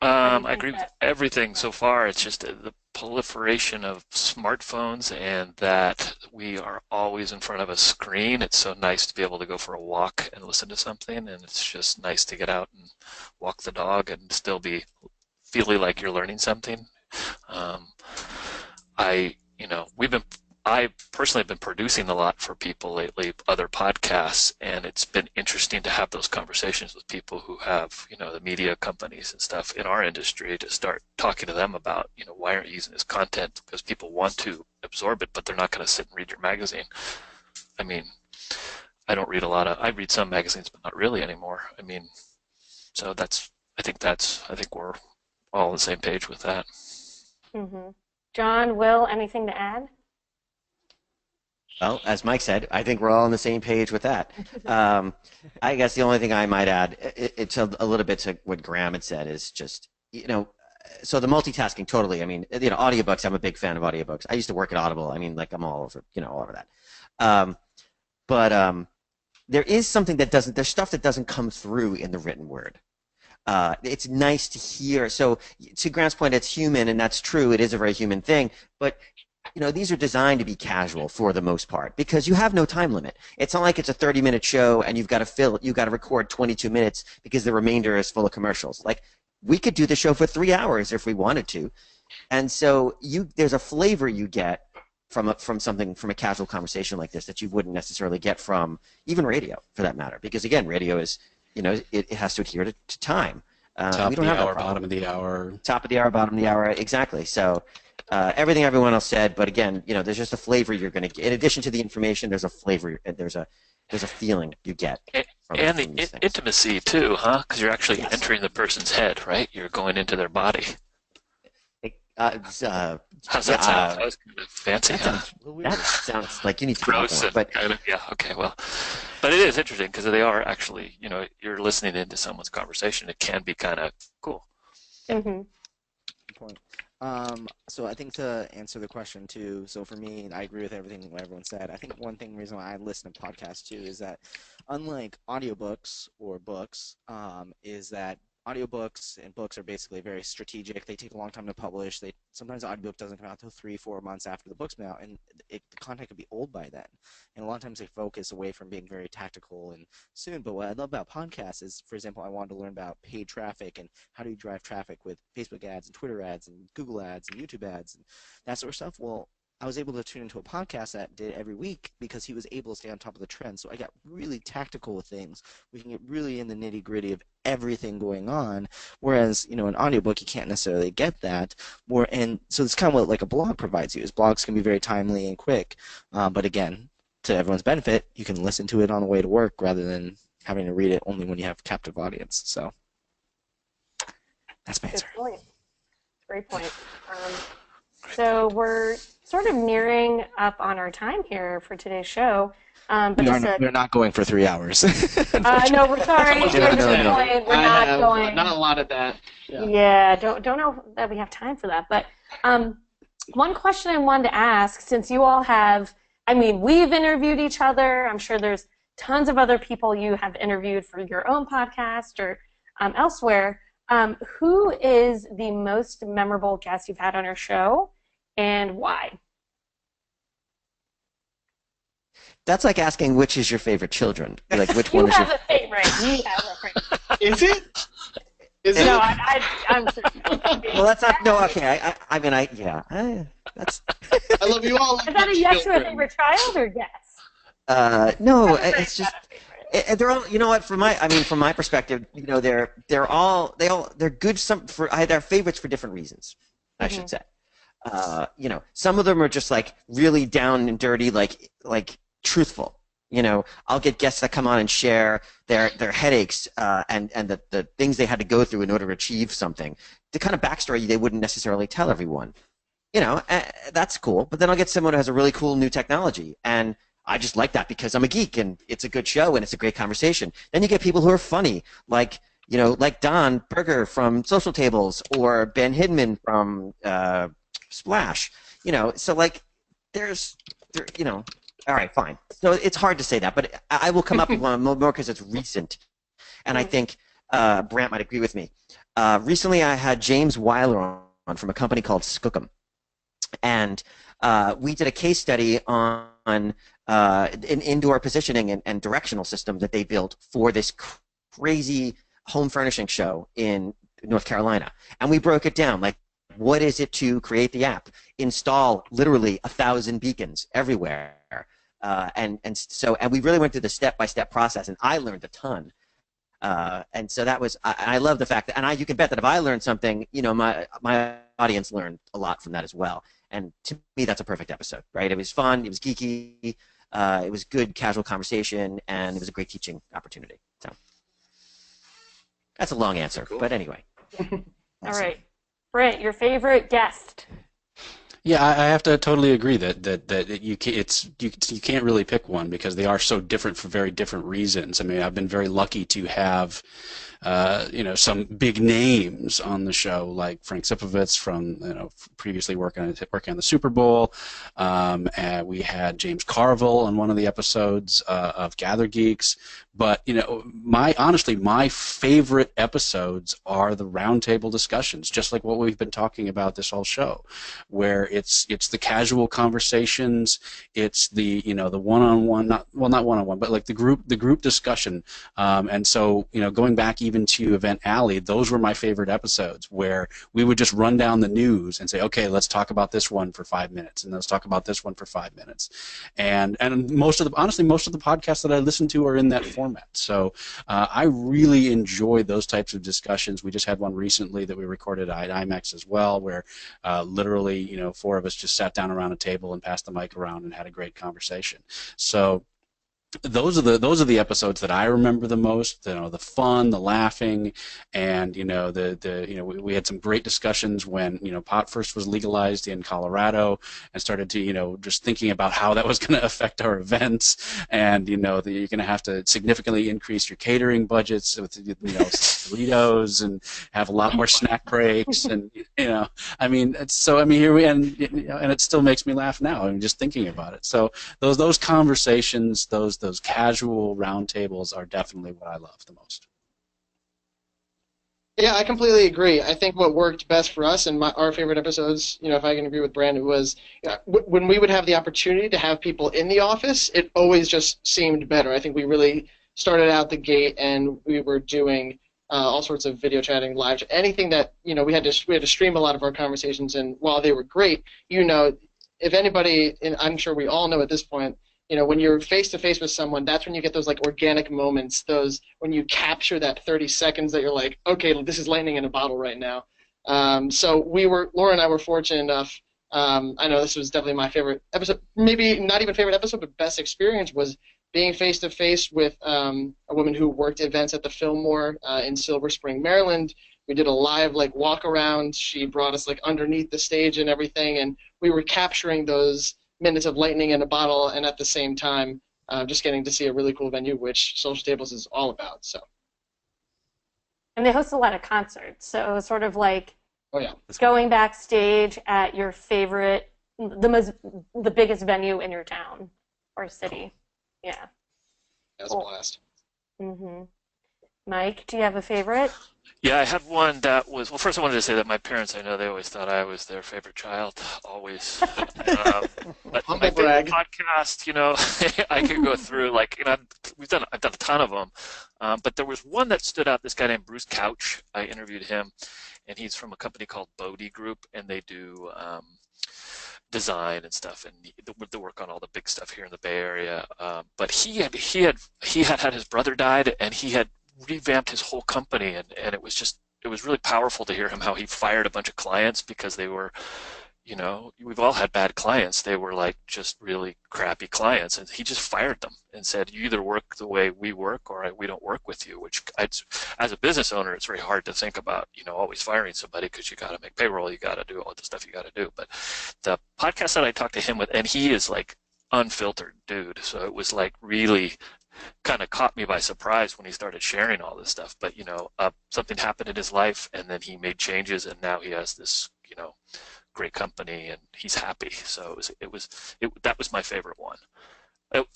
I agree with everything so far. It's just the proliferation of smartphones and that we are always in front of a screen. It's so nice to be able to go for a walk and listen to something, and it's just nice to get out and walk the dog and still be feeling like you're learning something. I personally have been producing a lot for people lately, other podcasts, and it's been interesting to have those conversations with people who have, the media companies and stuff in our industry, to start talking to them about, why aren't you using this content? Because people want to absorb it, but they're not going to sit and read your magazine. I mean, I read some magazines, but not really anymore. I mean, so I think we're all on the same page with that. Mm-hmm. John, Will, anything to add? Well, as Mike said, I think we're all on the same page with that. I guess the only thing I might add, it's a little bit to what Graham had said, is just, so the multitasking, totally. I mean, audiobooks, I'm a big fan of audiobooks. I used to work at Audible. I mean, like, I'm all over, all over that. But there is something there's stuff that doesn't come through in the written word. It's nice to hear. So to Graham's point, it's human, and that's true. It is a very human thing. But these are designed to be casual for the most part because you have no time limit. It's not like it's a 30-minute show and you've got to record 22 minutes because the remainder is full of commercials. Like, we could do the show for 3 hours if we wanted to. And so there's a flavor you get from a casual conversation like this that you wouldn't necessarily get from even radio, for that matter. Because again, radio is, it has to adhere to time. Top of the hour, bottom of the hour. Top of the hour, bottom of the hour, exactly. So everything everyone else said, but again, there's just a flavor you're going to get. In addition to the information, there's a flavor, there's a feeling you get. And the intimacy too, huh? Because you're actually entering the person's head, right? You're going into their body. How's that sound? That was kind of fancy, That sounds like you need to talk more. But okay, well. But it is interesting because they are actually, you're listening into someone's conversation. It can be kind of cool. Mm-hmm. Good point. So I think to answer the question too, so for me, I agree with everything everyone said. I think one reason why I listen to podcasts too is that unlike audiobooks or books, is that audiobooks and books are basically very strategic. They take a long time to publish. Sometimes the audiobook doesn't come out until 3-4 months after the book's been out, and the content could be old by then. And a lot of times they focus away from being very tactical and soon. But what I love about podcasts is, for example, I wanted to learn about paid traffic and how do you drive traffic with Facebook ads and Twitter ads and Google ads and YouTube ads and that sort of stuff. Well, I was able to tune into a podcast that did every week because he was able to stay on top of the trend. So I got really tactical with things. We can get really in the nitty-gritty of everything going on, whereas, an audiobook, you can't necessarily get that. And so it's kind of what like a blog provides you. Is blogs can be very timely and quick, but again, to everyone's benefit, you can listen to it on the way to work rather than having to read it only when you have a captive audience. So that's my answer. Good point. Great point. So we're sort of nearing up on our time here for today's show. But we're not going for 3 hours. No, we're sorry. No. We're not going. Not a lot of that. Yeah, don't know that we have time for that. But one question I wanted to ask, since you all have, we've interviewed each other. I'm sure there's tons of other people you have interviewed for your own podcast or elsewhere. Who is the most memorable guest you've had on our show, and why? That's like asking which is your favorite children. Like which one you is your have a favorite. You have a favorite. Is it? Is no, it? I'm Well, that's not. No, okay. That's. I love you all. Is that a yes to a favorite child or yes? No, it's just. They're all, you know what? From my perspective, they're good. They're favorites for different reasons, I should say. Some of them are just like really down and dirty, like truthful. I'll get guests that come on and share their headaches and the things they had to go through in order to achieve something. The kind of backstory they wouldn't necessarily tell everyone. That's cool. But then I'll get someone who has a really cool new technology, and I just like that because I'm a geek and it's a good show and it's a great conversation. Then you get people who are funny, like Don Berger from SocialTables or Ben Hidman from Splash. So like all right, fine. So it's hard to say that, but I will come up with one more because it's recent, and I think Brandt might agree with me. Recently, I had James Wheeler on from a company called Skookum, and we did a case study on an indoor positioning and directional system that they built for this crazy home furnishing show in North Carolina. And we broke it down, like, what is it to create the app? Install literally 1,000 beacons everywhere. And we really went through the step-by-step process, and I learned a ton. And so that was, I love the fact that, and you can bet that if I learned something, my audience learned a lot from that as well. And to me, that's a perfect episode, right? It was fun, it was geeky, it was good casual conversation, and it was a great teaching opportunity. So that's a long answer, but anyway. All right. Brandt, your favorite guest? Yeah, I have to totally agree that you can't really pick one because they are so different for very different reasons. I've been very lucky to have some big names on the show, like Frank Sipovitz from previously working on the Super Bowl. And we had James Carville on one of the episodes of GatherGeeks. But honestly, my favorite episodes are the roundtable discussions, just like what we've been talking about this whole show, where it's the casual conversations, it's the the one-on-one, not one-on-one, but like the group discussion. And so going back even to Event Alley, those were my favorite episodes, where we would just run down the news and say, okay, let's talk about this one for 5 minutes, and let's talk about this one for 5 minutes. And most of the podcasts that I listen to are in that format. So I really enjoy those types of discussions. We just had one recently that we recorded at IMAX as well, where literally 4 of us just sat down around a table and passed the mic around and had a great conversation. So those are the episodes that I remember the most. The fun, the laughing, and we had some great discussions when pot first was legalized in Colorado, and started to just thinking about how that was going to affect our events, and that you're going to have to significantly increase your catering budgets with burritos and have a lot more snack breaks, and here we and it still makes me laugh now. Just thinking about it. So those conversations, those casual roundtables are definitely what I love the most. Yeah, I completely agree. I think what worked best for us and our favorite episodes, if I can agree with Brandon, was when we would have the opportunity to have people in the office, it always just seemed better. I think we really started out the gate and we were doing all sorts of video chatting, live, anything that, we had to stream a lot of our conversations, and while they were great, if anybody, and I'm sure we all know at this point, when you're face to face with someone, that's when you get those like organic moments, those when you capture that 30 seconds that you're like, okay, this is lightning in a bottle right now. So Laura and I were fortunate enough. I know this was definitely my favorite episode, maybe not even favorite episode, but best experience was being face to face with a woman who worked events at the Fillmore in Silver Spring, Maryland. We did a live walk around. She brought us underneath the stage and everything, and we were capturing those minutes of lightning in a bottle, and at the same time, just getting to see a really cool venue, which Social Tables is all about. So. And they host a lot of concerts, so it's sort of like going backstage at your favorite, the biggest venue in your town or city. Yeah. That's cool. A blast. Mhm. Mike, do you have a favorite? Yeah, I had one that was, well, first I wanted to say that my parents, I know they always thought I was their favorite child, always. But my favorite podcast, I could go through, I've done a ton of them, but there was one that stood out, this guy named Bruce Couch. I interviewed him, and he's from a company called Bodie Group, and they do design and stuff, and they work on all the big stuff here in the Bay Area. But he had his brother died, and he had revamped his whole company, and it was really powerful to hear him how he fired a bunch of clients because they were, we've all had bad clients. They were just really crappy clients, and he just fired them and said, you either work the way we work or we don't work with you, which as a business owner, it's very hard to think about, always firing somebody because you got to make payroll, you got to do all the stuff you got to do. But the podcast that I talked to him with, and he is unfiltered dude, so it was really kind of caught me by surprise when he started sharing all this stuff. But something happened in his life, and then he made changes, and now he has this great company, and he's happy. So that was my favorite one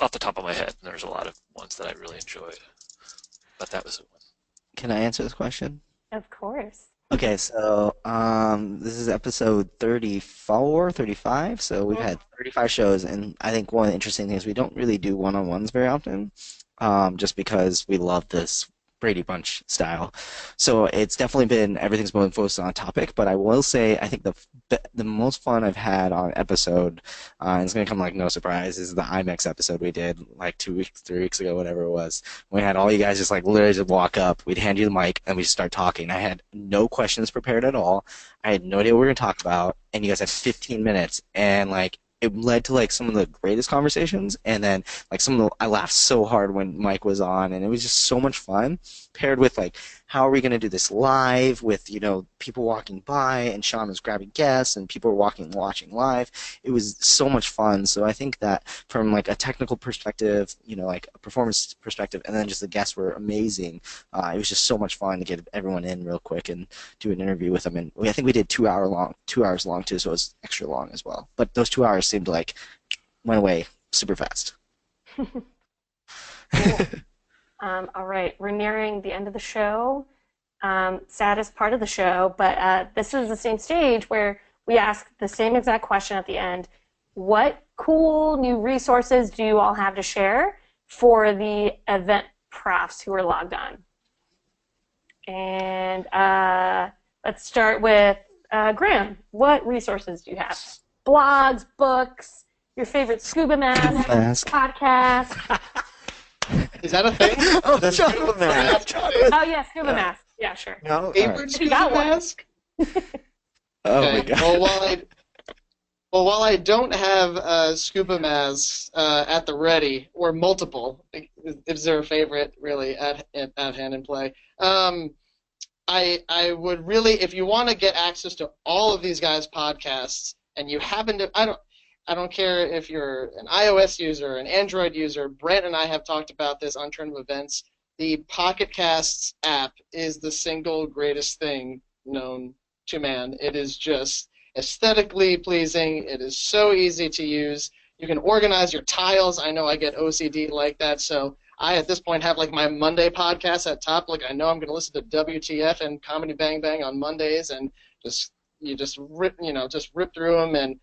off the top of my head. And there's a lot of ones that I really enjoyed, but that was the one. Can I answer this question? Of course. Okay, so this is episode 34, 35, so we've had 35 shows, and I think one of the interesting things, we don't really do one-on-ones very often, just because we love this Brady Bunch style. So it's definitely been, everything's been focused on topic, but I will say I think the most fun I've had on episode, and it's going to come like no surprise, is the IMEX episode we did 3 weeks ago, whatever it was. We had all you guys just literally just walk up, we'd hand you the mic, and we'd start talking. I had no questions prepared at all. I had no idea what we were going to talk about, and you guys had 15 minutes, and it led to some of the greatest conversations, and then I laughed so hard when Mike was on, and it was just so much fun, paired with how are we going to do this live with people walking by, and Sean was grabbing guests, and people were watching live. It was so much fun. So I think that from a technical perspective, a performance perspective, and then just the guests were amazing. It was just so much fun to get everyone in real quick and do an interview with them. And I think we did 2 hours long too, so it was extra long as well. But those 2 hours seemed went away super fast. Cool. All right, we're nearing the end of the show. Saddest part of the show, but this is the same stage where we ask the same exact question at the end. What cool new resources do you all have to share for the event profs who are logged on? And let's start with Graham. What resources do you have? Blogs, books, your favorite scuba mask. Podcast. Is that a thing? Oh, the scuba mask. Oh, yeah, scuba mask. Yeah, sure. No, favorite scuba mask? Oh, my God. Well, while I don't have scuba masks at the ready, or multiple, is there a favorite really at hand in play? I would really, if you want to get access to all of these guys' podcasts, and you happen to, I don't care if you're an iOS user, an Android user, Brandt and I have talked about this on Turn of Events. The Pocket Casts app is the single greatest thing known to man. It is just aesthetically pleasing. It is so easy to use. You can organize your tiles. I know I get OCD like that, so I at this point have like my Monday podcast at top. Like I know I'm going to listen to WTF and Comedy Bang Bang on Mondays, and just rip through them, and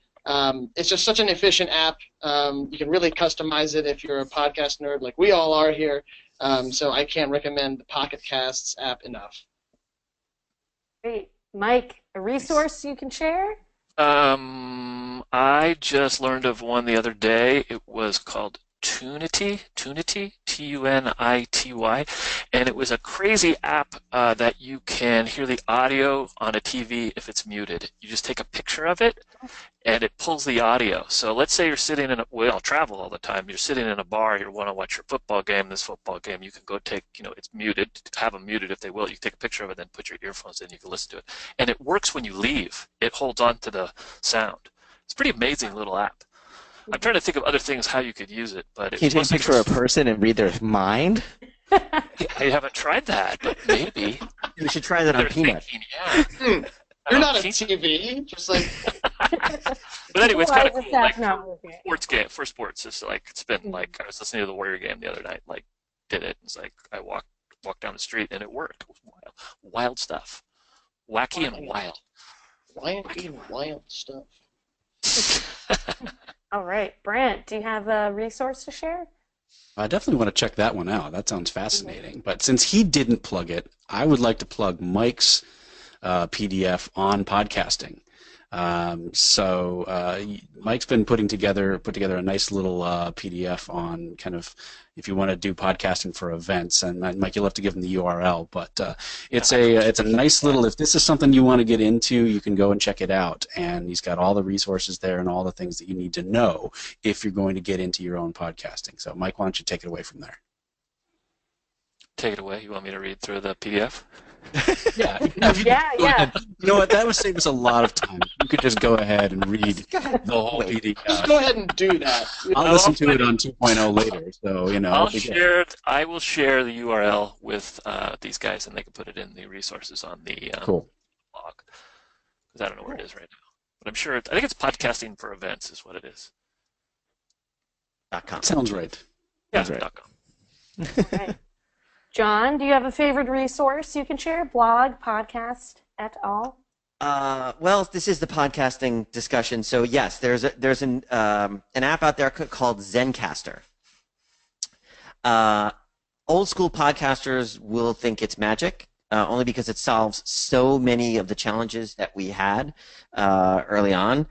it's just such an efficient app. You can really customize it if you're a podcast nerd, like we all are here. So I can't recommend the Pocket Casts app enough. Great, Mike. A resource you can share? I just learned of one the other day. It was called Tunity, Tunity, and it was a crazy app that you can hear the audio on a TV if it's muted. You just take a picture of it, and it pulls the audio. So let's say you're sitting in we all travel all the time. You're sitting in a bar. You want to watch your football game. This football game, you can go take, it's muted. Have them muted if they will. You can take a picture of it, then put your earphones in. You can listen to it, and it works when you leave. It holds on to the sound. It's a pretty amazing little app. I'm trying to think of other things how you could use it, but can you take a picture of a person and read their mind? I haven't tried that, but maybe you should try that on Peanut. Thinking, You're not a TV, just like. But anyway, it's kind of cool. Like sports game for sports. It's like it's been like I was listening to the Warrior game the other night. Like did it. It's like I walked down the street and it worked. It was wild stuff, wacky and wild. Wacky and wild stuff. All right, Brandt, do you have a resource to share? I definitely want to check that one out. That sounds fascinating. But since he didn't plug it, I would like to plug Mike's PDF on podcasting. Mike's been put together a nice little PDF on kind of if you want to do podcasting for events. And Mike, you'll have to give him the URL, but it's a nice little. If this is something you want to get into, you can go and check it out. And he's got all the resources there and all the things that you need to know if you're going to get into your own podcasting. So, Mike, why don't you take it away from there? Take it away. You want me to read through the PDF? Yeah. Yeah. You know what? That would save us a lot of time. You could just go ahead and read the whole PDF. Just go ahead and do that. I'll listen to it on 2.0 later. So I will share the URL with these guys, and they can put it in the resources on the blog. Because I don't know where it is right now, but I'm sure. I think it's podcasting for events is what it is. .com. Sounds right. Yeah. Sounds right. .com. Okay. John, do you have a favorite resource you can share? Blog, podcast, et al.? Well, this is the podcasting discussion, so yes, there's an app out there called Zencastr. Old school podcasters will think it's magic, only because it solves so many of the challenges that we had early on.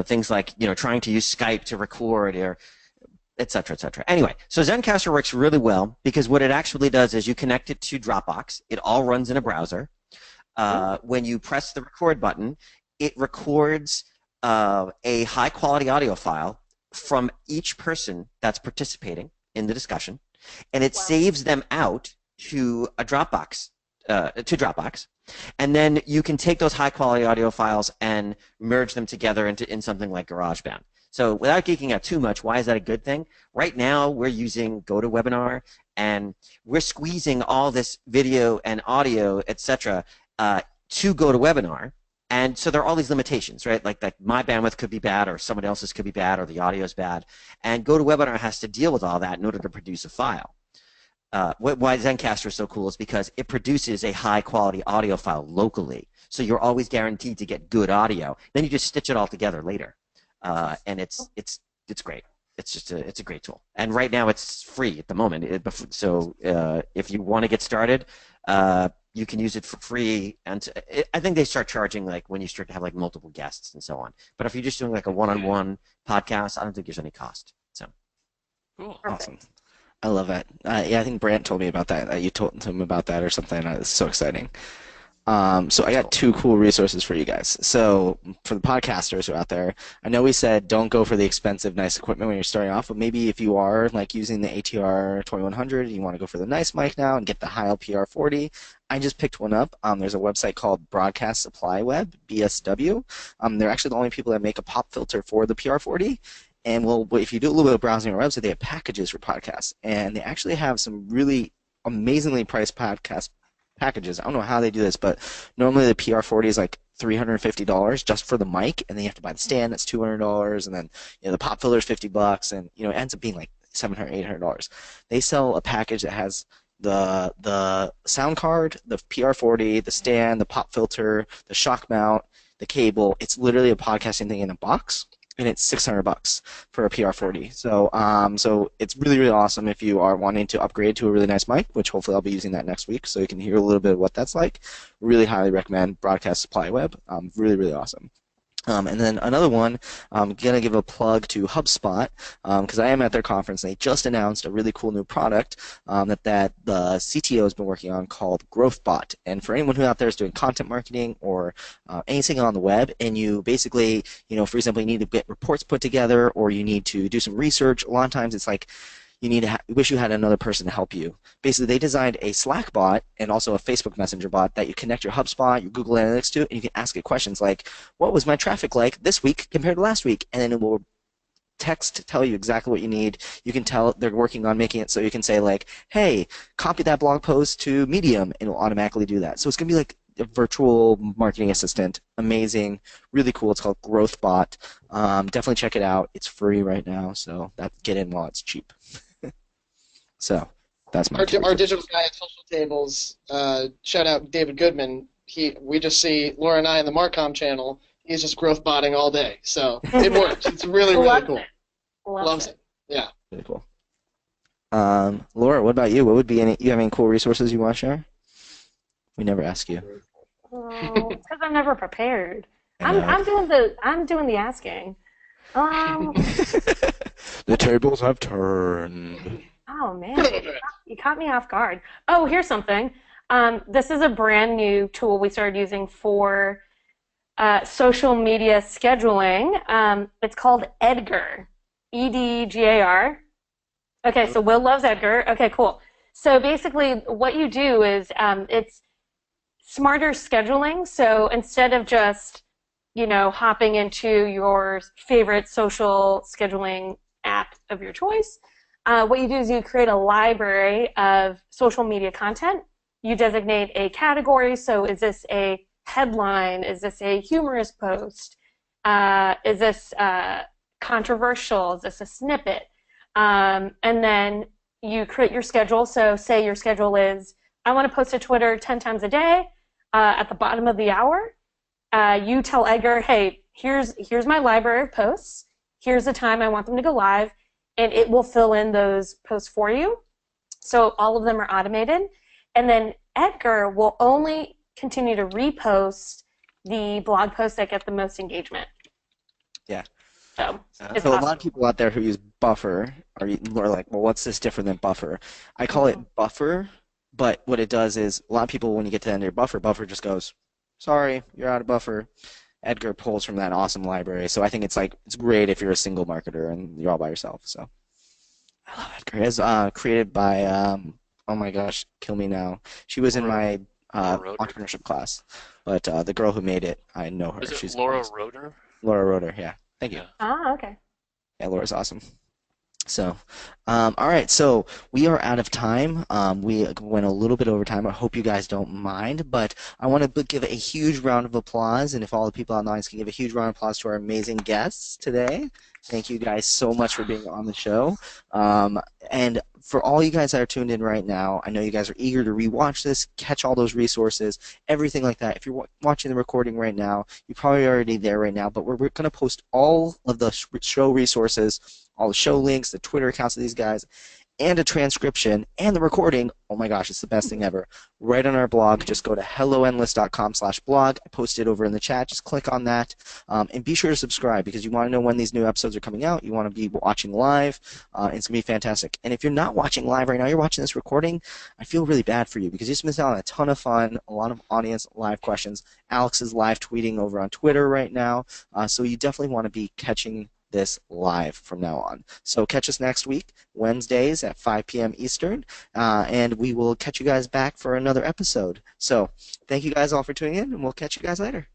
Things like trying to use Skype to record or et cetera, et cetera. Anyway, so Zencastr works really well because what it actually does is you connect it to Dropbox. It all runs in a browser. When you press the record button, it records a high-quality audio file from each person that's participating in the discussion, and it saves them out to a Dropbox, and then you can take those high-quality audio files and merge them together in something like GarageBand. So without geeking out too much, why is that a good thing? Right now, we're using GoToWebinar, and we're squeezing all this video and audio, etc., to GoToWebinar. And so there are all these limitations, right? Like my bandwidth could be bad, or someone else's could be bad, or the audio is bad. And GoToWebinar has to deal with all that in order to produce a file. Why Zencastr is so cool is because it produces a high-quality audio file locally. So you're always guaranteed to get good audio. Then you just stitch it all together later. And it's great. It's a great tool. And right now it's free at the moment. So if you want to get started, you can use it for free. And I think they start charging like when you start to have like multiple guests and so on. But if you're just doing like a one-on-one podcast, I don't think there's any cost. So cool, awesome. I love that. I think Brandt told me about that. You told him about that or something. It's so exciting. So I got two cool resources for you guys. So for the podcasters who are out there, I know we said don't go for the expensive, nice equipment when you're starting off, but maybe if you are like using the ATR 2100, you want to go for the nice mic now and get the Heil PR40. I just picked one up. There's a website called Broadcast Supply Web, BSW. They're actually the only people that make a pop filter for the PR40. And if you do a little bit of browsing on our website, they have packages for podcasts. And they actually have some really amazingly priced podcast packages. I don't know how they do this, but normally the PR40 is like $350 just for the mic, and then you have to buy the stand. That's $200, and then the pop filter is $50, and it ends up being like $700, $800. They sell a package that has the sound card, the PR40, the stand, the pop filter, the shock mount, the cable. It's literally a podcasting thing in a box, and it's $600 for a PR40. So it's really, really awesome if you are wanting to upgrade to a really nice mic, which hopefully I'll be using that next week, so you can hear a little bit of what that's like. Really highly recommend Broadcast Supply Web. Really, really awesome. And then another one, I'm going to give a plug to HubSpot because I am at their conference. They just announced a really cool new product that the CTO has been working on called GrowthBot. And for anyone who out there is doing content marketing or anything on the web, and you basically, for example, you need to get reports put together or you need to do some research, a lot of times it's like you need to wish you had another person to help you. Basically, they designed a Slack bot and also a Facebook Messenger bot that you connect your HubSpot, your Google Analytics to, and you can ask it questions like, what was my traffic like this week compared to last week? And then it will tell you exactly what you need. You can tell they're working on making it so you can say like, hey, copy that blog post to Medium, and it will automatically do that. So it's going to be like a virtual marketing assistant. Amazing. Really cool. It's called GrowthBot. Definitely check it out. It's free right now, so get in while it's cheap. So that's my our digital guy at SocialTables. Shout out David Goodman. We just see Laura and I in the Marcom channel. He's just growth botting all day. So it works. It's really, really cool. Loves it. Yeah. Really cool. Laura, what about you? What would be you have any cool resources you want to share? We never ask you. Oh, because I'm never prepared. I'm doing the asking. The tables have turned. Oh man, you caught me off guard. Oh, here's something. This is a brand new tool we started using for social media scheduling. It's called Edgar, EDGAR. Okay, so Will loves Edgar. Okay, cool. So basically, what you do is it's smarter scheduling. So instead of just hopping into your favorite social scheduling app of your choice, what you do is you create a library of social media content. You designate a category. So is this a headline? Is this a humorous post? Is this controversial? Is this a snippet? And then you create your schedule. So say your schedule is, I want to post to Twitter 10 times a day at the bottom of the hour. You tell Edgar, hey, here's my library of posts. Here's the time I want them to go live. And it will fill in those posts for you. So all of them are automated. And then Edgar will only continue to repost the blog posts that get the most engagement. Yeah. So a lot of people out there who use Buffer are like, well, what's this different than Buffer? I call it Buffer, but what it does is a lot of people, when you get to the end of your Buffer just goes, sorry, you're out of Buffer. Edgar pulls from that awesome library, so I think it's great if you're a single marketer and you're all by yourself. So I love Edgar. It's created by oh my gosh, kill me now. She was in my entrepreneurship class, but the girl who made it, I know her. She's Laura Roeder? Laura Roeder, yeah. Thank you. Ah, okay. Yeah, Laura's awesome. So, all right, so we are out of time. We went a little bit over time. I hope you guys don't mind, but I want to give a huge round of applause, and if all the people out in the audience can give a huge round of applause to our amazing guests today. Thank you guys so much for being on the show. And for all you guys that are tuned in right now, I know you guys are eager to rewatch this, catch all those resources, everything like that. If you're watching the recording right now, you're probably already there right now, but we're going to post all of the show resources, all the show links, the Twitter accounts of these guys, and a transcription and the recording. Oh my gosh, it's the best thing ever. Right on our blog, just go to helloendless.com/blog. I posted it over in the chat. Just click on that. And be sure to subscribe because you want to know when these new episodes are coming out. You want to be watching live. It's going to be fantastic. And if you're not watching live right now, you're watching this recording, I feel really bad for you because you just missed out on a ton of fun, a lot of audience live questions. Alex is live tweeting over on Twitter right now. So you definitely want to be catching this live from now on. So catch us next week, Wednesdays at 5 p.m. Eastern, and we will catch you guys back for another episode. So thank you guys all for tuning in, and we'll catch you guys later.